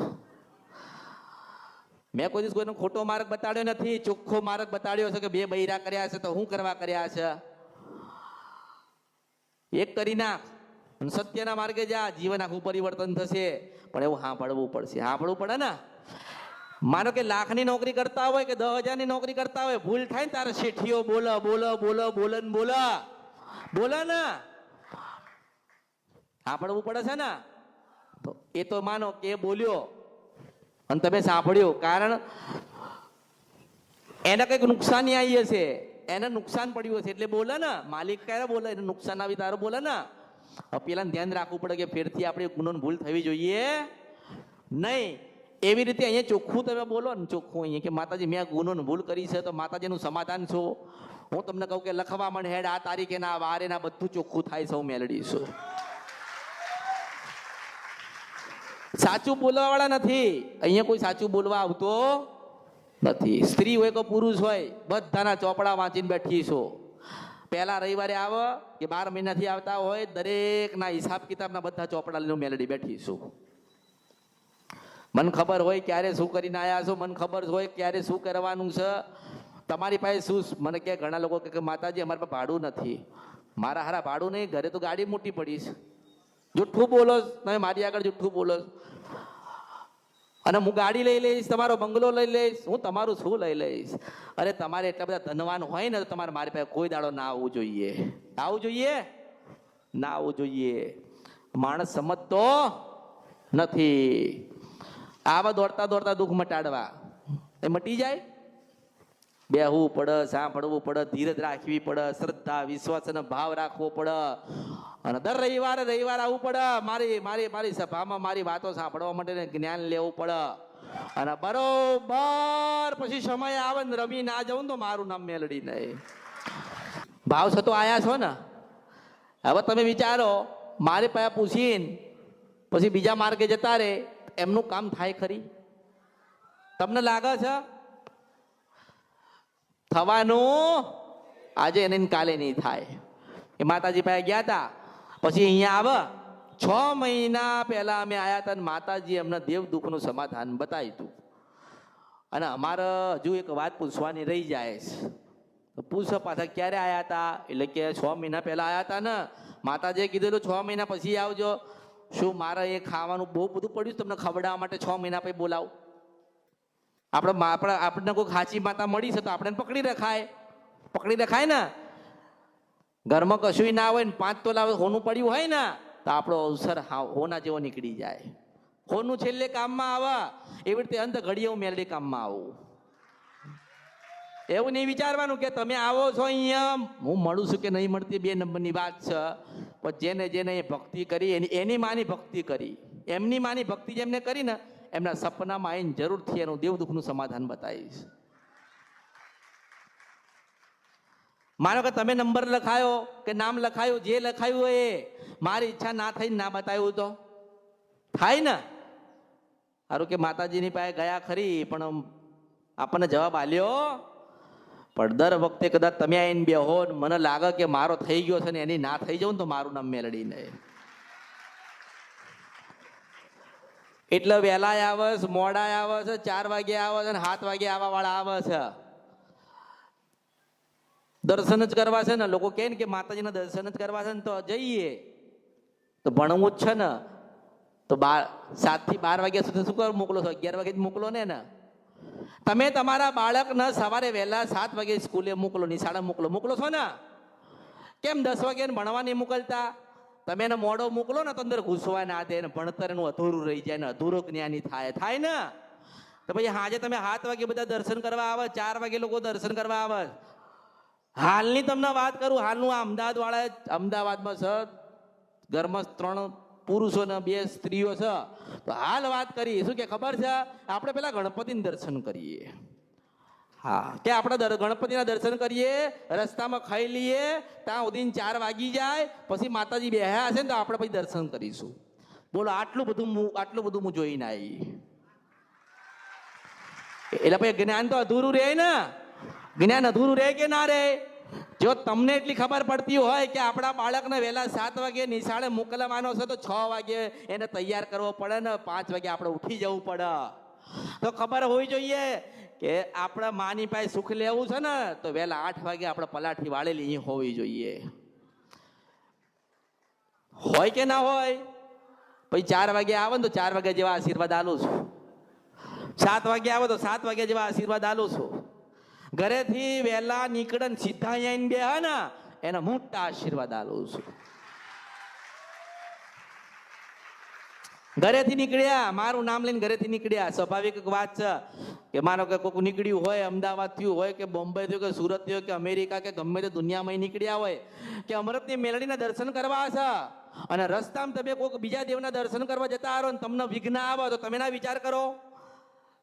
મેં કોઈ દિવસ કોઈનો ખોટો માર્ગ બતાડ્યો નથી, ચોખ્ખો માર્ગ બતાડ્યો છે કે 2 બૈરા કર્યા છે તો હું કરવા કર્યા છે. એક કરી નાખ અને સત્યના માર્ગે જા, જીવન આખું પરિવર્તન થશે. પણ એવું સાંભળવું પડે ને. માનો કે 1 લાખની નોકરી કરતા હોય કે 10,000ની નોકરી કરતા હોય, ભૂલ થાય ને તારે શેઠીઓ બોલે ને, સાંભળવું પડે છે ને. તો એ તો માનો કે બોલ્યો અને તમે સાંભળ્યું, કારણ એને કંઈક નુકસાની આવી હશે, એને નુકસાન પડ્યું હશે એટલે બોલે ને. માલિક ક્યારે બોલે? એને નુકસાન આવી તારે બોલે ને. પેલાને ધ્યાન રાખવું પડે કે ફેરથી આપણે ગુનોની ભૂલ થવી જોઈએ નહીં. એવી રીતે અહીંયા ચોખ્ખું તમે બોલો ને, ચોખ્ખું અહીંયા કે માતાજી મેં ગુનોની ભૂલ કરી છે તો માતાજીનું સમાધાન છો. હું તમને કહું કે લખવા માંડ હેડ આ તારીખે ના વારે ના બધું ચોખ્ખું થાય છે, હું મેલડી છું. સાચું બોલવા વાળા નથી અહીંયા, કોઈ સાચું બોલવા આવતો નથી. સ્ત્રી હોય કે પુરુષ હોય, બધાના ચોપડા વાંચીને બેઠી છો. પહેલા રવિવારે આવે કે 12 મહિનાથી આવતા હોય, દરેકના હિસાબ કિતાબના બધા ચોપડા લઈને મેલડી બેઠી છું. મને ખબર હોય ક્યારે શું કરીને આવ્યા છો, મને ખબર હોય ક્યારે શું કરવાનું છે. તમારી પાસે શું? મને કે ઘણા લોકો કે માતાજી અમારી પાસે ભાડું નથી. મારા હારા ભાડું નહીં, ઘરે તો ગાડી મોટી પડી છે. જુઠ્ઠું બોલો, તમે મારી આગળ જુઠ્ઠું બોલો. અને હું ગાડી લઈ લઈશ, તમારો બંગલો લઈ લઈશ, હું તમારું શું લઈ લઈશ. અરે તમારે એટલા બધા ધનવાન હોય ને તો તમારે મારી પાસે કોઈ દાડો ના આવવું જોઈએ. ના આવવું જોઈએ. માણસ સમજતો નથી. આવા દોડતા દુઃખ મટાડવા એ મટી જાય. બેહવું પડે, સાંભળવું પડે, ધીરજ રાખવી પડે, શ્રદ્ધા વિશ્વાસ અને ભાવ રાખવો પડે. અને દર રવિવારે આવવું પડે. મારી સભામાં મારી વાતો સાંભળવા માટે જ્ઞાન લેવું પડે. અને બરોબર પછી સમય આવે ને રમી ના જવું તો મારું નામ મેલડી નહીં. ભાવ છતો આયા છો ને. હવે તમે વિચારો, મારી પાસે પૂછીને પછી બીજા માર્ગે જતા રહે, એમનું કામ થાય ખરી? તમને લાગે છે થવાનું? આજે એને કાલે નહીં થાય. એ માતાજી પાસે ગયા હતા, પછી અહીંયા આવે. 6 મહિના પહેલા અમે આવ્યા હતા, માતાજી અમને દેવ દુઃખનું સમાધાન બતાવ્યું હતું. અને અમારે હજુ એક વાત પૂછવાની રહી જાય છે. તો પૂછ પાછા ક્યારે આવ્યા હતા, એટલે કે 6 મહિના પહેલા આવ્યા હતા ને. માતાજીએ કીધેલું 6 મહિના પછી આવજો. શું મારે એ ખાવાનું બહુ બધું પડ્યું તમને ખવડાવવા માટે 6 મહિના પછી બોલાવું? આપણને કોઈ ખાચી માતા મળી છે તો આપણે પકડી રખાય ને. ઘરમાં કશું ના હોય ને 5 તોલા હોનું પડ્યું હોય ને તો આપણો અવસર હોના જેવો નીકળી જાય. હોનું છેલ્લે કામમાં આવે, એવી રીતે અંત ઘડીએ હું મેલડી કામમાં આવું. એવું નહીં વિચારવાનું કે તમે આવો છો અહીંયા હું મળું છું કે નહીં મળતી 2 નંબરની વાત છે. પણ જેને ભક્તિ કરી એની માની ભક્તિ કરી, એમની માની ભક્તિ જેમને કરી ને એમના સપનામાં આવીને જરૂરથી એનું દેવ દુઃખનું સમાધાન બતાવીશ. માનો કે તમે નંબર લખાયો કે નામ લખાયું, જે લખાયું હોય એ મારી ઈચ્છા ના થઈ ના બતાવ્યું તો થાય ને. સારું કે માતાજીની પાસે ગયા ખરી પણ આપણને જવાબ આલ્યો. પણ દર વખતે કદાચ તમે આવીને બેહો મને લાગે કે મારો થઈ ગયો છે ને એની ના થઈ જાઉં તો મારું નામ મેલડી નહીં. એટલે વહેલા આવે છે, મોડા આવે છે, 4 વાગે આવે છે, 7 વાગે આવવા વાળા આવે છે. દર્શન જ કરવા છે ને, લોકો કહે ને કે માતાજીના દર્શન જ કરવા છે ને તો જઈએ. તો ભણવું જ છે ને તો 7 થી 12 વાગ્યા સુધી શું કર મોકલો છો? 11 વાગે જ મોકલો ને. તમે તમારા બાળકને સવારે વહેલા 7 વાગે સ્કૂલે મોકલો, નિશાળે મોકલો છો ને. કેમ 10 વાગે ભણવા નહીં મોકલતા? તમે એને મોડો મોકલો ને તો અંદર ઘૂસવા ના દે ને ભણતર એનું અધૂરું રહી જાય ને અધૂરો જ્ઞાની થાય ને. તો પછી હાજે તમે 7 વાગે બધા દર્શન કરવા આવે, 4 વાગે લોકો દર્શન કરવા આવે. હાલની તમને વાત કરું, હાલનું આ અમદાવાદમાં છે, ઘરમાં 3 પુરુષો ને 2 સ્ત્રીઓ છે. તો હાલ વાત કરી શું કે ખબર છે? આપણે પેલા ગણપતિના દર્શન કરીએ. હા, કે આપણે ગણપતિના દર્શન કરીએ, રસ્તામાં ખાઈ લઈએ, ત્યાં સુધી 4 વાગી જાય, પછી માતાજી બેહ્યા હશે ને તો આપણે પછી દર્શન કરીશું. બોલો આટલું બધું હું જોઈને આવી. એટલે પછી જ્ઞાન તો અધૂરું રહે ને. જ્ઞાન અધૂરું રહે કે ના રહે? જો તમને એટલી ખબર પડતી હોય કે આપણા બાળકને વહેલા 7 વાગે નિશાળે મોકલવાનો છે તો 6 વાગે એને તૈયાર કરવો પડે ને 5 વાગે આપણે ઉઠી જવું પડે. તો ખબર હોવી જોઈએ કે આપણા માની પાસે સુખ લેવું છે ને તો વહેલા 8 વાગે આપણે પલાઠી વાળેલી હોવી જોઈએ. હોય કે ના હોય? પછી 4 વાગે આવે ને તો 4 વાગ્યા જેવા આશીર્વાદ આલું છું. 7 વાગે આવે તો 7 વાગ્યા જેવા આશીર્વાદ આલું છું. ઘરેથી વહેલા નીકળે ને સીધા અહીંયા બે ને એના મોટા આશીર્વાદ આલું છું. ઘરેથી નીકળ્યા, મારું નામ લઈને ઘરેથી નીકળ્યા, સ્વાભાવિક વાત છે કે માનો કે કોઈક નીકળ્યું હોય, અમદાવાદ થયું હોય કે બોમ્બે થયું કે સુરત થયું કે અમેરિકા કે ગમે તે દુનિયામાં નીકળ્યા હોય કે અમૃતની મેલડીના દર્શન કરવા છે અને રસ્તામાં તમે કોઈક બીજા દેવના દર્શન કરવા જતા રહો ને તમને વિઘ્ન આવે તો તમે ના વિચાર કરો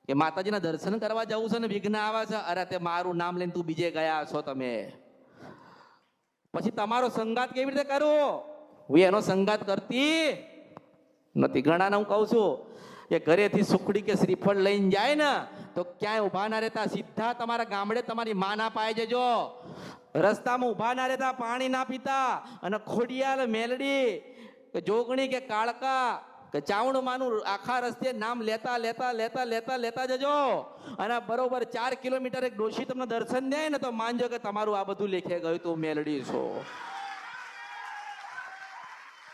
કે માતાજીના દર્શન કરવા જવું છે ને વિઘ્ન આવે છે? અરે તે મારું નામ લઈને તું બીજે ગયા છો તમે. પછી તમારો સંગાત કેવી રીતે કરવો? હું એનો સંગાત કરતી નથી. ઘણાને હું કહું છું કે ઘરેથી સુખડી કે શ્રીફળ લઈને જાય ને તો ક્યાંય ઊભા ના રહેતા, સીધા તમારા ગામડે તમારી માં ના પાય જજો. રસ્તામાં ઊભા ના રહેતા, પાણી ના પીતા અને ખોડિયાલ, મેલડી કે જોગણી કે કાળકા કે ચાવણ માનું આખા રસ્તે નામ લેતા જજો. અને બરોબર 4 કિલોમીટર એક ડોશી તમને દર્શન દે ને તો માનજો કે તમારું આ બધું લેખે ગયું તું મેલડી છો.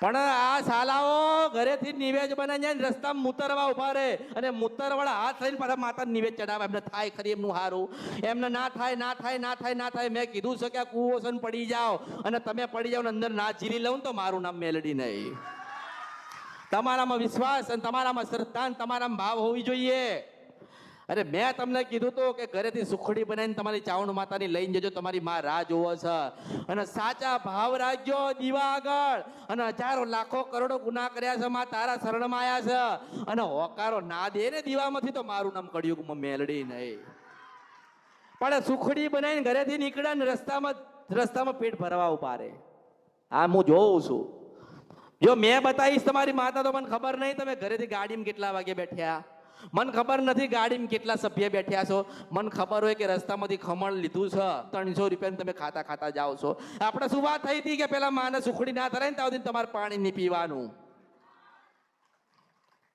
પણ આ સાલાઓ ઘરેથી નિવેદ બનાવી જાય ને રસ્તામાં મૂતરવા ઉભા રહે અને મૂતરવાળા હાથ થઈને પાછા માતા નિવેદ ચડાવે. એમને થાય ખરી એમનું હારું? એમને ના થાય. મેં કીધું છે કે આ કુઓસન પડી જાઓ અને તમે પડી જાઓ ને અંદર ના જીરી લઉં તો મારું નામ મેલડી નહીં. તમારામાં વિશ્વાસ અને તમારામાં શ્રદ્ધા અને તમારામાં ભાવ હોવી જોઈએ. અરે મેં તમને કીધું તો કે ઘરેથી સુખડી બનાવીને તમારી ચાવણ માતાની લઈને જજો, તમારી માં રાહ જોવો છે. અને સાચા ભાવ રાખજો દીવા આગળ. અને હજારો લાખો કરોડો ગુના કર્યા છે, માં તારા શરણમાં આવ્યા છે અને હોકારો ના દે ને દીવામાંથી તો મારું નામ કળિયુગમાં મેલડી નહીં. પણ સુખડી બનાવીને ઘરેથી નીકળે ને રસ્તામાં પેટ ભરવા ઉભા રહે. હા, હું જોઉં છું. જો મેં બતાવીશ તમારી માતા તો મને ખબર નહીં તમે ઘરેથી ગાડીમાં કેટલા વાગે બેઠ્યા, મને ખબર નથી ગાડીમાં કેટલા સભ્ય બેઠ્યા છો. મને ખબર હોય કે રસ્તામાંથી ખમણ લીધું છે 300 રૂપિયાનું તમે ખાતા જાઓ છો. આપણે શું વાત થઈ હતી કે પેલા માને સુખડી ના ધરાય ને ત્યાં સુધી તમારે પાણી નહીં પીવાનું.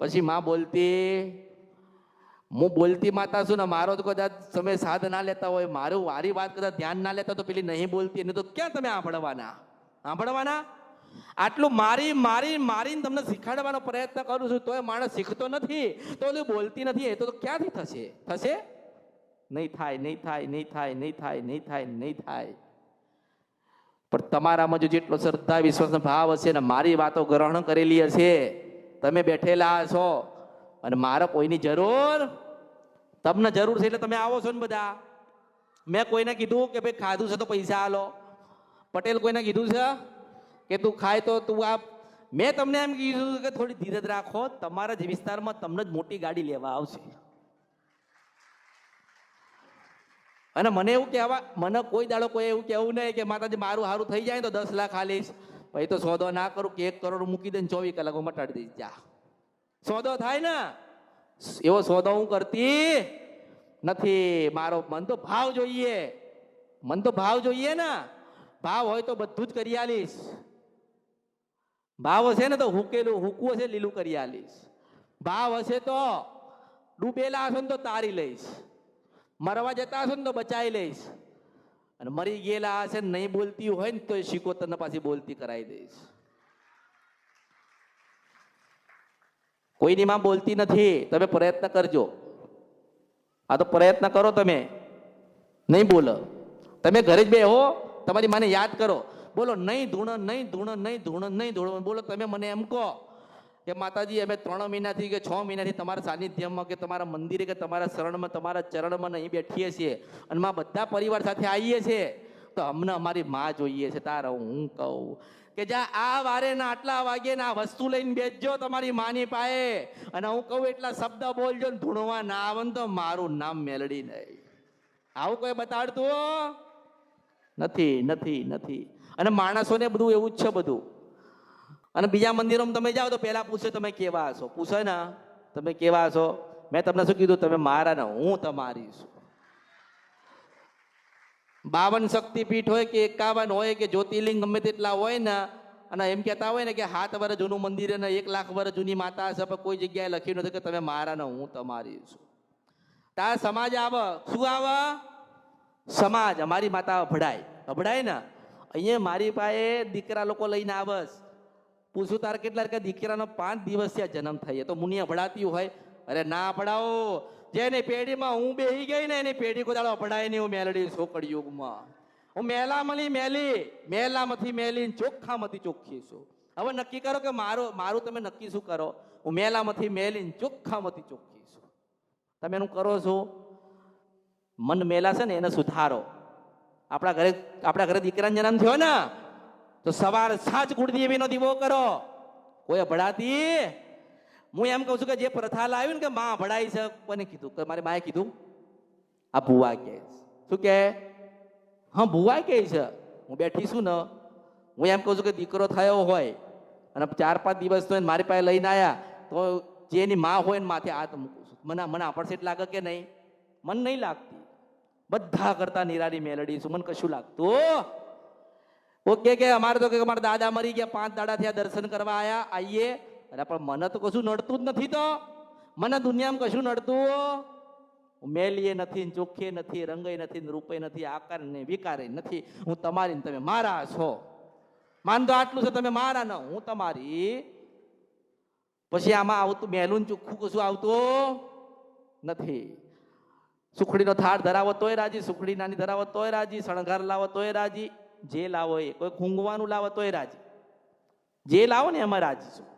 પછી માં બોલતી હું બોલતી માતા છું ને, મારો તો કદાચ તમે સાથ ના લેતા હોય, મારું મારી વાત કદાચ ધ્યાન ના લેતા તો પેલી નહીં બોલતી એને તો ક્યાં તમે સાંભળવાના? આટલું મારી મારી મારીને તમને શીખવાડવાનો પ્રયત્ન કરું છું તોય માણસ શીખતો નથી, તો ઓલી બોલતી નથી, એ તો ક્યાંથી થશે? નહીં થાય. પણ તમારામાં જો જેટલો શ્રદ્ધા વિશ્વાસનો ભાવ હશે ને, મારી વાતો ગ્રહણ કરેલી હશે, તમે બેઠેલા છો અને મારે કોઈની જરૂર, તમને જરૂર છે એટલે તમે આવો છો ને બધા. મેં કોઈને કીધું કે ભાઈ ખાધું છે તો પૈસા આલો? પટેલ કોઈને કીધું છે કે તું ખાય તો તું આપ? મેં તમને એમ કીધું કે થોડી ધીરજ રાખો, તમારા જ વિસ્તારમાં તમને જ મોટી ગાડી લેવા આવશે. અને મને એવું કહેવા, મને કોઈ દાડો કોઈ એવું કહેવું નહીં કે માતાજી મારું સારું થઈ જાય તો 10 લાખ આલીશ. પછી તો સોદો ના કરું કે 1 કરોડ મૂકી દે ને 24 કલાક મટાડી દઈશ. જા સોદો થાય ને, એવો સોદો હું કરતી નથી. મારો મન તો ભાવ જોઈએ ને. ભાવ હોય તો બધું જ કરી આલીશ. ભાવ હશે ને તો હુકવું હશે લીલું કરી આલીશ. ભાવ હશે તો ડૂબેલા હશે ને તો તારી લઈશ. મરવા જતા હશો ને તો બચાવી લઈશ. અને મરી ગયેલા હશે ને નહીં બોલતી હોય ને તો એ શિકોતરને પાછી બોલતી કરાવી દઈશ. કોઈની માં બોલતી નથી. તમે પ્રયત્ન કરજો. આ તો પ્રયત્ન કરો. તમે નહીં બોલો, તમે ઘરે જ બેહો, તમારી માને યાદ કરો, બોલો નહીં ધૂણ. બોલો તમે મને એમ કહો કે માતાજી અમે 3 મહિનાથી કે 6 મહિનાથી તમારા સાનિધ્યમાં કે તમારા મંદિરે કે તમારા શરણમાં તમારા ચરણમાં નહીં બેઠીએ છીએ અને માં બધા પરિવાર સાથે આવીએ છીએ, તો અમને અમારી માં જોઈએ છે. તારે હું કહું કે જા આ વારે ના આટલા વાગે ના વસ્તુ લઈને બેસજો તમારી માની પાસે, અને હું કહું એટલા શબ્દ બોલજો ને ધૂણવા ના આવે ને તો મારું નામ મેલડી નહીં. આવું કોઈ બતાડતું નથી. અને માણસોને બધું એવું જ છે બધું. અને બીજા મંદિરોમાં તમે જાઓ તો પહેલા પૂછે તમે કેવા હશો, પૂછે ને તમે કેવા હશો. મેં તમને શું કીધું? તમે મારા ને હું તમારી છું. 52 શક્તિપીઠ હોય કે 51 હોય કે જ્યોતિર્લિંગ ગમે તેટલા હોય ને, અને એમ કહેતા હોય ને કે 7 વર્ષ જૂનું મંદિર અને 1 લાખ વર્ષ જૂની માતા હશે, પણ કોઈ જગ્યાએ લખ્યું નથી કે તમે મારા ને હું તમારી છું. તાર સમાજ આવે, શું આવે? સમાજ. અમારી માતા અભડાય ને. અહીંયા મારી પાસે દીકરા લોકો લઈને આવસ, પૂછું તાર કેટલા કે દીકરાનો 5 દિવસ ત્યાં જન્મ થઈએ તો મુનિ અભડાતી હોય? અરે ના અભડાવો. જેની પેઢીમાં હું બેહી ગઈ ને એની પેઢી કોઈ દાડો અભડાય નહીં. હું મેલડી છું કળિયુગમાં. હું મેલામાંથી મેલી ચોખ્ખામાંથી ચોખ્ખી છું. હવે નક્કી કરો કે મારું તમે નક્કી શું કરો? હું મેલામાંથી મેલી ચોખ્ખામાંથી ચોખ્ખી છું. તમે એનું કરો છો? મન મેલા છે ને એને સુધારો. આપણા ઘરે દીકરાનો જન્મ થયો ને તો સવાર સાંજ કુળદેવીનો દીવો કરો. કોઈ અભડાતી? હું એમ કહું છું કે જે પ્રથા લાવી ને કે માં અભડાઈ છે, કોને કીધું? કે મારી માએ કીધું? આ ભુવા કે. શું કે? હા ભુવા કે છે. હું બેઠી છું ને, હું એમ કહું છું કે દીકરો થયો હોય અને 4-5 દિવસ તો મારી પાસે લઈને આવ્યા તો જે એની માં હોય ને માથે હાથ મૂકું છું. મને આપડશે લાગે કે નહીં? મને નહીં લાગતી. બધા કરતા નિરાળી મેલડી છું, મને કશું લાગતું. ઓકે કે અમારે તો કે અમારા દાદા મરી ગયા, 5 દાડા થયા દર્શન કરવા આવીએ. અરે પણ મને તો કશું નડતું જ નથી. તો મને દુનિયામાં કશું નડતું? મેલીએ નથી, ચોખ્ખે નથી, રંગે નથી, રૂપે નથી, આકાર ને વિકારે નથી. હું તમારી, તમે મારા છો. માન તો આટલું છે, તમે મારા ને હું તમારી. પછી આમાં આવતું મેલું ચોખ્ખું કશું આવતું નથી. સુખડીનો થાળ ધરાવો તોય રાજી, સુખડી નાની ધરાવો તોય રાજી, શણગાર લાવો તોય રાજી, જે લાવો એ. કોઈ ખૂંગવાનું લાવો તોય રાજી. જે લાવો ને એમાં રાજી છું.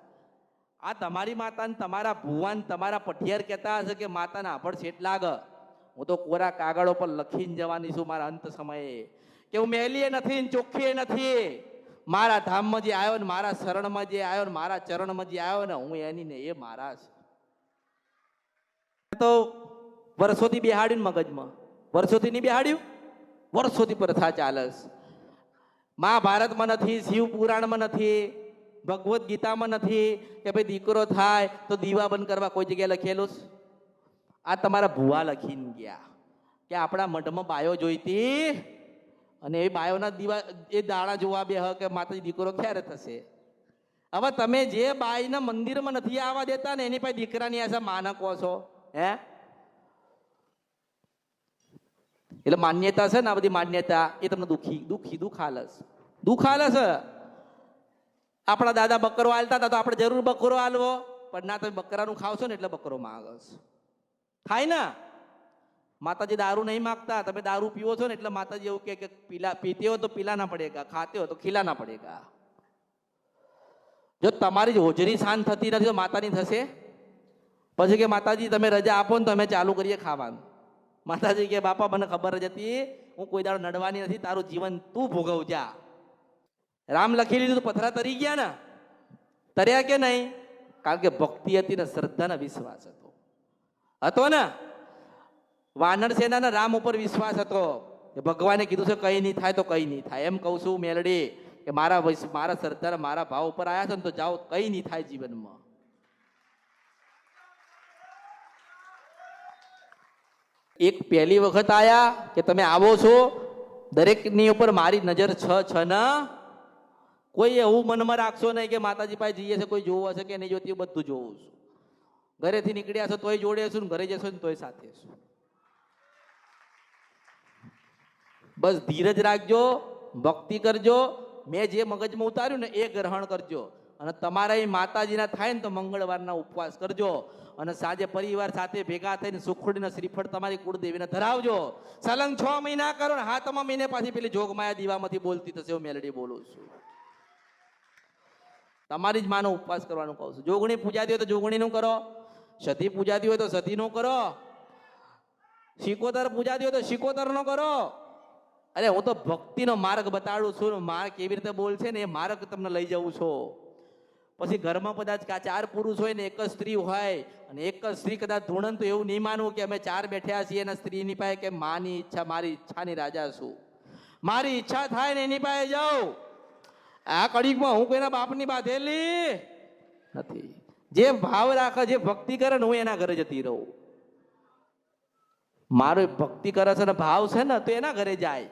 આ તમારી માતાને તમારા ભુવાન તમારા પઠિયાર કહેતા હશે કે માતાના આભળ છેટ લાગે. હું તો કોરા કાગળો પર લખીને જવાની છું મારા અંત સમયે કે હું મેલીએ નથી ને ચોખ્ખીએ નથી. મારા ધામમાં જે આવ્યો ને, મારા શરણમાં જે આવ્યો ને, મારા ચરણમાં જે આવ્યો ને, હું એની ને એ મારા છે. તો વર્ષોથી બેહાડ્યું મગજમાં, વર્ષોથી નહીં બેહાડ્યું, વર્ષોથી પ્રથા ચાલે. મહાભારતમાં નથી, શિવ પુરાણમાં નથી, ભગવદ્ ગીતામાં નથી કે ભાઈ દીકરો થાય તો દીવા બંધ કરવા કોઈ જગ્યાએ લખેલું. આ તમારા ભુવા લખીને ગયા કે આપણા મઢમાં બાયો જોઈતી અને એ બાયોના દીવા એ દાણા જોવા બે કે માતાજી દીકરો ક્યારે થશે. હવે તમે જે બાઈના મંદિરમાં નથી આવવા દેતા ને એની પાસે દીકરાની આશા માના કહો છો. હે એટલે માન્યતા છે ને, આ બધી માન્યતા એ તમને દુઃખ હાલસ. આપણા દાદા બકરો હાલતા હતા તો આપણે જરૂર બકરો હાલવો, પણ ના તમે બકરાનું ખાવશો ને એટલે બકરો માંગસ થાય ને. માતાજી દારૂ નહીં માગતા, તમે દારૂ પીવો છો ને એટલે માતાજી એવું કે પીતે હો તો પીલા ના પડેગા, ખાતે હો તો ખીલા ના પડેગા. જો તમારી જ હોજરી શાંત થતી નથી તો માતાની થશે? પછી કે માતાજી તમે રજા આપો ને તો અમે ચાલુ કરીએ ખાવાનું. માતાજી કે બાપા મને ખબર જ હતી, હું કોઈ દાડો નડવાની નથી, તારું જીવન તું ભોગવ જા. રામ લખી લીધું તો પથરા તરી ગયા ને? તર્યા કે નહીં? કારણ કે ભક્તિ હતી ને, શ્રદ્ધા ને વિશ્વાસ હતો ને. વાનર સેના રામ ઉપર વિશ્વાસ હતો કે ભગવાને કીધું છે કઈ નહીં થાય તો કઈ નહીં થાય. એમ કહું છું મેલડી કે મારા શ્રદ્ધા મારા ભાવ ઉપર આવ્યા છે ને તો જાઓ, કઈ નહીં થાય જીવનમાં. એક પહેલી વખત આયા કે તમે આવો છો, દરેકની ઉપર મારી નજર છ ના. કોઈ એવું મનમાં રાખશો નહીં કે માતાજી પાસે જઈએ છે કોઈ જોવું હશે કે નહીં જોતી, બધું જોવું છું. ઘરેથી નીકળ્યા છો તોય જોડે છું ને ઘરે જશો ને તોય સાથે છું. બસ ધીરજ રાખજો, ભક્તિ કરજો. મેં જે મગજમાં ઉતાર્યું ને એ ગ્રહણ કરજો. અને તમારા માતાજીના થાય ને તો મંગળવારના ઉપવાસ કરજો. અને સાંજે પરિવાર સાથે ભેગા થઈને સુખડીને શ્રીફળ તમારી કુળદેવીને ધરાવજો. સલંગ 6 મહિના કરો ને 7મા મહિને પાછી પેલી જોગમાયા દીવામાંથી બોલતી થશે. હું મેલડી બોલું છું. તમારી જ માનો ઉપવાસ કરવાનું કહું છું. જોગણી પૂજાતી હોય તો જોગણીનું કરો, સતી પૂજાતી હોય તો સતીનું કરો, શિકોતર પૂજાતી હોય તો શિકોતરનો કરો. અરે હું તો ભક્તિનો માર્ગ બતાડું છું. માર્ગ કેવી રીતે બોલશે ને એ માર્ગ તમને લઈ જવું છું. પછી ઘરમાં કદાચ 4 પુરુષ હોય ને એક જ સ્ત્રી હોય, અને એક જ સ્ત્રી કદાચ ધૂણન તો એવું નહીં માનવું કે અમે 4 બેઠ્યા છીએ અને સ્ત્રીની પાસે કે માની ઈચ્છા, મારી ઈચ્છાની રાજા છું, મારી ઈચ્છા થાય ને એની પાસે જાઉં. આ કળિયુગમાં હું કોઈના બાપની બાંધેલી નથી. જે ભાવ રાખે, જે ભક્તિ કરે ને હું એના ઘરે જતી રહું. મારો ભક્તિ કરે છે ને ભાવ છે ને તો એના ઘરે જાય.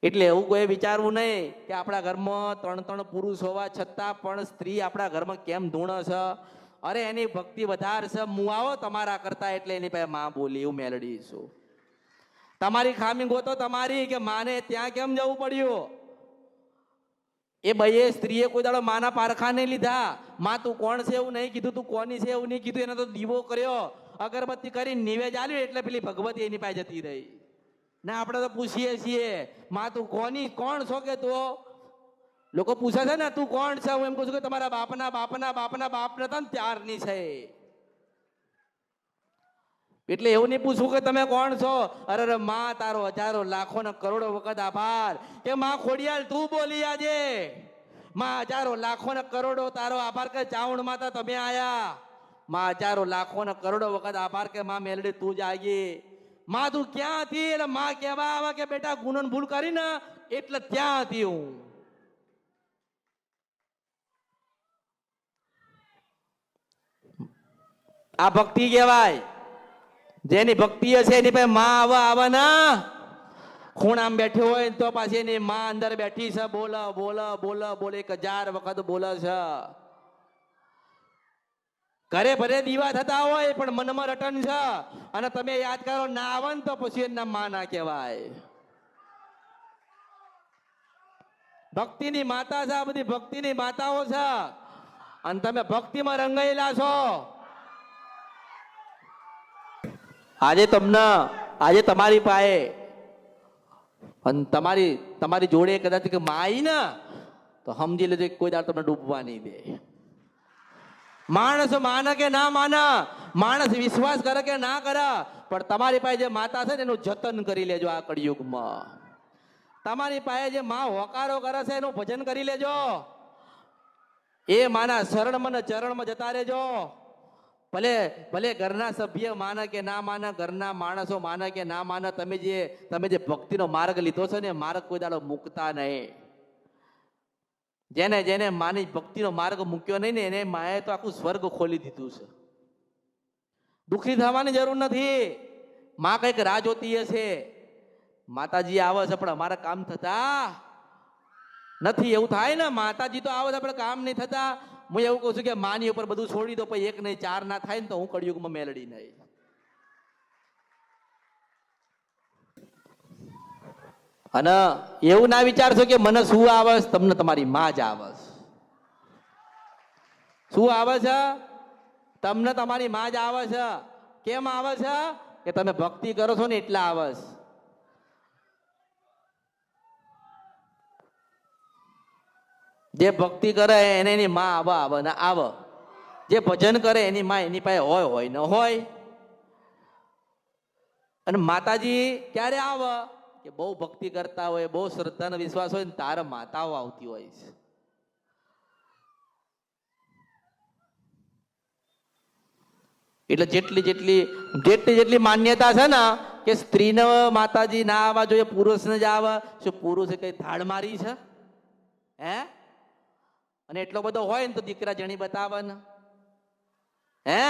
એટલે એવું કોઈ વિચારવું નહીં કે આપણા ઘરમાં 3 પુરુષ હોવા છતાં પણ સ્ત્રી આપણા ઘરમાં કેમ ધૂણ છે. અરે એની ભક્તિ વધારે છે, મુઆવો તમારા કરતા એટલે એની પાસે માં બોલી. એવું મેલડી છું. તમારી ખામી ગોતો તમારી કે માને ત્યાં કેમ જવું પડ્યું. એ બે સ્ત્રીએ કોઈ દાડો માના પારખા નહીં લીધા. માં તું કોણ છે એવું નહીં કીધું, તું કોની છે એવું નહીં કીધું. એને તો દીવો કર્યો, અગરબત્તી કરી નિવેદ આલ્યું એટલે પેલી ભગવતી એની પાસે જતી રહી. ના આપણે તો પૂછીએ છીએ માં તું કોણ છો કે તું. લોકો પૂછે છે ને તું કોણ છે, હું એમ કહું છું કે તમારા બાપના બાપના બાપના બાપ નતા ને ત્યારની છે. એટલે એવું નહીં પૂછવું કે તમે કોણ છો. અરે માં તારો હજારો લાખો ને કરોડો વખત આભાર કે માં ખોડિયાલ તું બોલી આજે. માં હજારો લાખો ને કરોડો તારો આભાર કે ચાવણ માતા તમે આયા. માં હજારો લાખો ને કરોડો વખત આભાર કે માં મેલડી તું જ આવી. માં તું ક્યાં હતી? એટલે માં કહેવા આવે કે બેટા ગુનો ભૂલ કરી ને એટલે ત્યાં હતી હું. આ ભક્તિ કહેવાય. જેની ભક્તિ હશે એની પાસે માં આવે ના. ખૂણામાં બેઠ્યો હોય તો પાછી એની માં અંદર બેઠી છે, બોલે બોલે બોલે બોલે 1000 વખત બોલે છે. ઘરે ભરે દીવા થતા હોય પણ મનમાં રટન છે. અને તમે યાદ કરો ના આવે ને તો પછી એના માં ના કહેવાય. ભક્તિની માતા છે, આ બધી ભક્તિની માતાઓ છે. અને તમે ભક્તિમાં રંગાયેલા છો. આજે તમારી પાસે અને તમારી જોડે કદાચ કે માઈ ને તો સમજી લેજો કોઈ દાડ તમને ડૂબવા નહીં દે. માણસ માને કે ના માને, માણસ વિશ્વાસ કરે કે ના કરે, પણ તમારી પાસે જે માતા છે ને એનું જતન કરી લેજો. આ કળિયુગમાં તમારી પાસે જે માં હોકારો કરે છે એનું ભજન કરી લેજો. એ માના શરણમાં ને ચરણમાં જતા રહેજો. ભલે ઘરના સભ્ય માને કે ના માને, ઘરના માણસો માને કે ના માને, તમે જે ભક્તિનો માર્ગ લીધો છે ને માર્ગ કોઈ દાડો મૂકતા નહીં. જેને માની ભક્તિનો માર્ગ મૂક્યો નહીં ને એને માએ તો આખું સ્વર્ગ ખોલી દીધું છે. દુઃખી થવાની જરૂર નથી. માં કઈક રાહ જોતી હશે. માતાજી આવે છે પણ અમારા કામ થતા નથી. એવું થાય ને માતાજી તો આવે છે પણ કામ નહીં થતા. હું એવું કહું છું કે માની ઉપર બધું છોડી દો, પછી 1 નહીં 4 ના થાય ને તો હું કળિયુગમાં મેલડી નહીં. અને એવું ના વિચારશો કે મને શું આવે છે, તમને તમારી માં જ આવે છે. શું આવે છે? તમને તમારી માં જ આવે છે. કેમ આવે છે? કે તમે ભક્તિ કરો છો ને એટલા આવે છે. જે ભક્તિ કરે એને એની માં આવે ને આવે. જે ભજન કરે એની માં એની પાસે હોય ન હોય. અને માતાજી ક્યારે આવે? કે બહુ ભક્તિ કરતા હોય, બહુ શ્રદ્ધા અને વિશ્વાસ હોય ને તારા માતાઓ આવતી હોય છે. એટલે જેટલી માન્યતા છે ને કે સ્ત્રીને માતાજી ના આવવા જોઈએ, પુરુષને જ આવે. શું પુરુષે કઈ ધાડ મારી છે? હે? અને એટલો બધો હોય ને તો દીકરા જણી બતાવે ને. હે?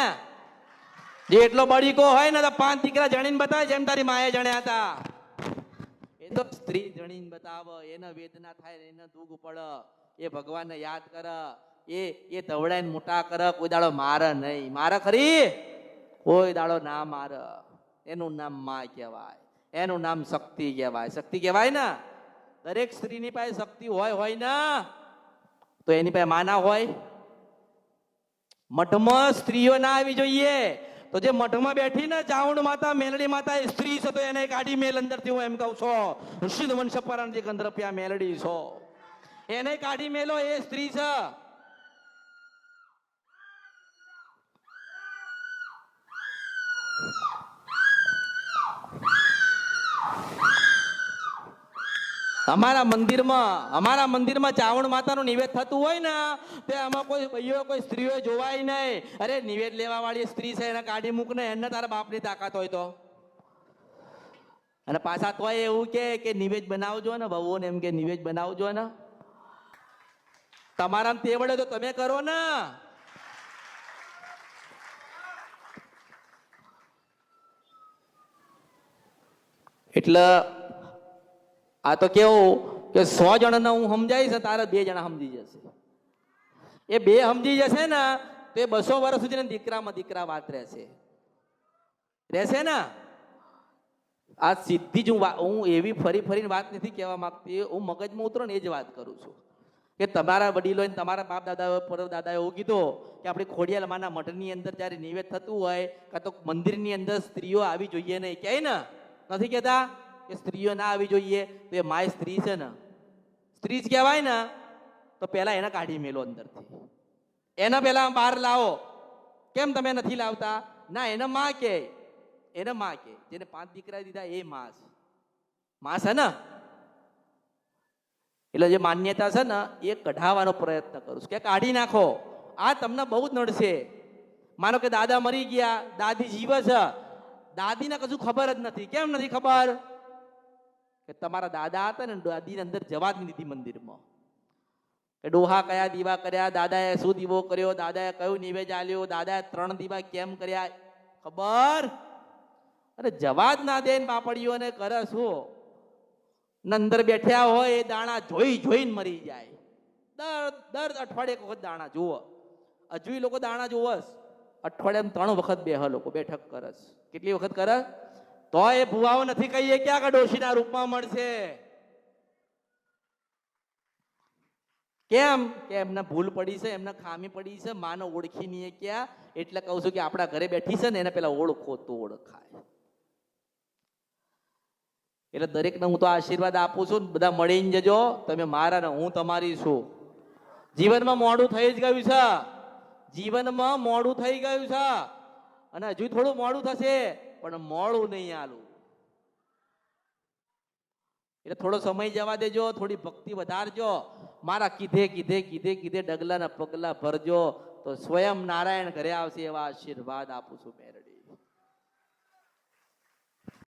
જે એટલો બળીકો હોય ને તો 5 દીકરા જણીને બતાવે જેમ તારી માએ જણ્યા હતા. એ તો સ્ત્રી જણીને બતાવે, એને વેદના થાય, એને દુઃખ પડે, એ ભગવાનને યાદ કરે, એ ધવડાઈને મોટા કરે, કોઈ દાડો મારે નહીં. મારે ખરી? કોઈ દાડો ના મારે. એનું નામ માં કહેવાય, એનું નામ શક્તિ કહેવાય. શક્તિ કહેવાય ને. દરેક સ્ત્રીની પાસે શક્તિ હોય ને, તો એની પાસે માં ના હોય? મઠમાં સ્ત્રીઓ ના આવી જોઈએ. તો જે મઠમાં બેઠી ને ચાવણ માતા, મેલડી માતા એ સ્ત્રી છે, તો એને કાઢી મેલ અંદરથી. હું એમ કહું છું, સિદ્ધ વંશપરાણ જે ગંધર્પિયા મેલડી છો, એને કાઢી મેલો, એ સ્ત્રી છે. અમારા મંદિરમાં ચાવણ માતાનું નિવેદ થતું હોય ને, તે આમાં કોઈ ભાઈઓ, કોઈ સ્ત્રીઓ જોવાય નહીં. અરે નિવેદ લેવા વાળી સ્ત્રી છે, એને કાઢી મૂક ને. એને તારા બાપની તાકાત હોય તો. અને પાછા તોય એવું કે નિવેદ બનાવજો ને, વહુઓને એમ કે નિવેદ બનાવજો ને. તમારા તેવડે તો તમે કરો ને. એટલે આ તો કેવું કે 100 જણને હું સમજાવીશ, તારા 2 જણા સમજી જશે. એ 2 સમજી જશે ને તો એ 200 વર્ષ સુધી દીકરામાં દીકરા વાત રહેશે ને. આ સીધી જ હું એવી ફરીને વાત નથી કહેવા માંગતી. હું મગજમાં ઉતરો ને એ જ વાત કરું છું કે તમારા વડીલોએ, તમારા બાપ દાદાઓ, પરદાદાએ એવું કીધું કે આપણી ખોડિયાલ માના મઠની અંદર જ્યારે નિવેદ થતું હોય, કાં તો મંદિરની અંદર સ્ત્રીઓ આવી જોઈએ નહીં. કહે ને, નથી કહેતા કે સ્ત્રીઓ ના આવી જોઈએ? તો એ માય સ્ત્રી છે ને, સ્ત્રી જ કહેવાય ને. તો પહેલા એને કાઢી મેલો અંદરથી, એને પહેલા બહાર લાવો. કેમ તમે નથી લાવતા? ના, એને માં કે, જેને 5 દીકરા દીધા એ માં છે ને. એટલે જે માન્યતા છે ને એ કઢાવવાનો પ્રયત્ન કરું છું કે કાઢી નાખો. આ તમને બહુ જ નડશે. માનો કે દાદા મરી ગયા, દાદી જીવે છે, દાદીને કશું ખબર જ નથી. કેમ નથી ખબર? કે તમારા દાદા હતા ને, દાદીને અંદર જવા જ નથી મંદિરમાં. કે ડોહા કયા દીવા કર્યા, દાદાએ શું દીવો કર્યો, દાદાએ કયું નિવેદ આલ્યો, દાદાએ 3 દીવા કેમ કર્યા, ખબર? અરે જવા જ ના દે ને બાપડીઓને. કરે શું? અંદર બેઠ્યા હોય એ દાણા જોઈને મરી જાય. દર અઠવાડિયે 1 વખત દાણા જુઓ. હજુ લોકો દાણા જુઓ, અઠવાડિયામાં 3 વખત બેહ લોકો બેઠક કરે. કેટલી વખત કરે? તો એ ભુવાઓ નથી કહીએ ક્યાં કે ડોશીના રૂપમાં મળશે. કેમ? કે એમને ભૂલ પડી છે, એમને ખામી પડી છે, માનો ઓળખી નહીં ક્યાં. એટલે કહું છું કે આપણા ઘરે બેઠી છે ને એને પેલા ઓળખો તો ઓળખાય. એટલે દરેકને હું તો આશીર્વાદ આપું છું, બધા મળીને જજો. તમે મારા ને હું તમારી છું. જીવનમાં મોડું થઈ જ ગયું છે, જીવનમાં મોડું થઈ ગયું છે, અને હજુ થોડું મોડું થશે, પણ મોડું નહીં આલું. એટલે થોડો સમય જવા દેજો, થોડી ભક્તિ વધારજો. મારા કીધે ડગલા ના પગલા ભરજો, તો સ્વયં નારાયણ ઘરે આવશે એવા આશીર્વાદ આપું છું મેરડી.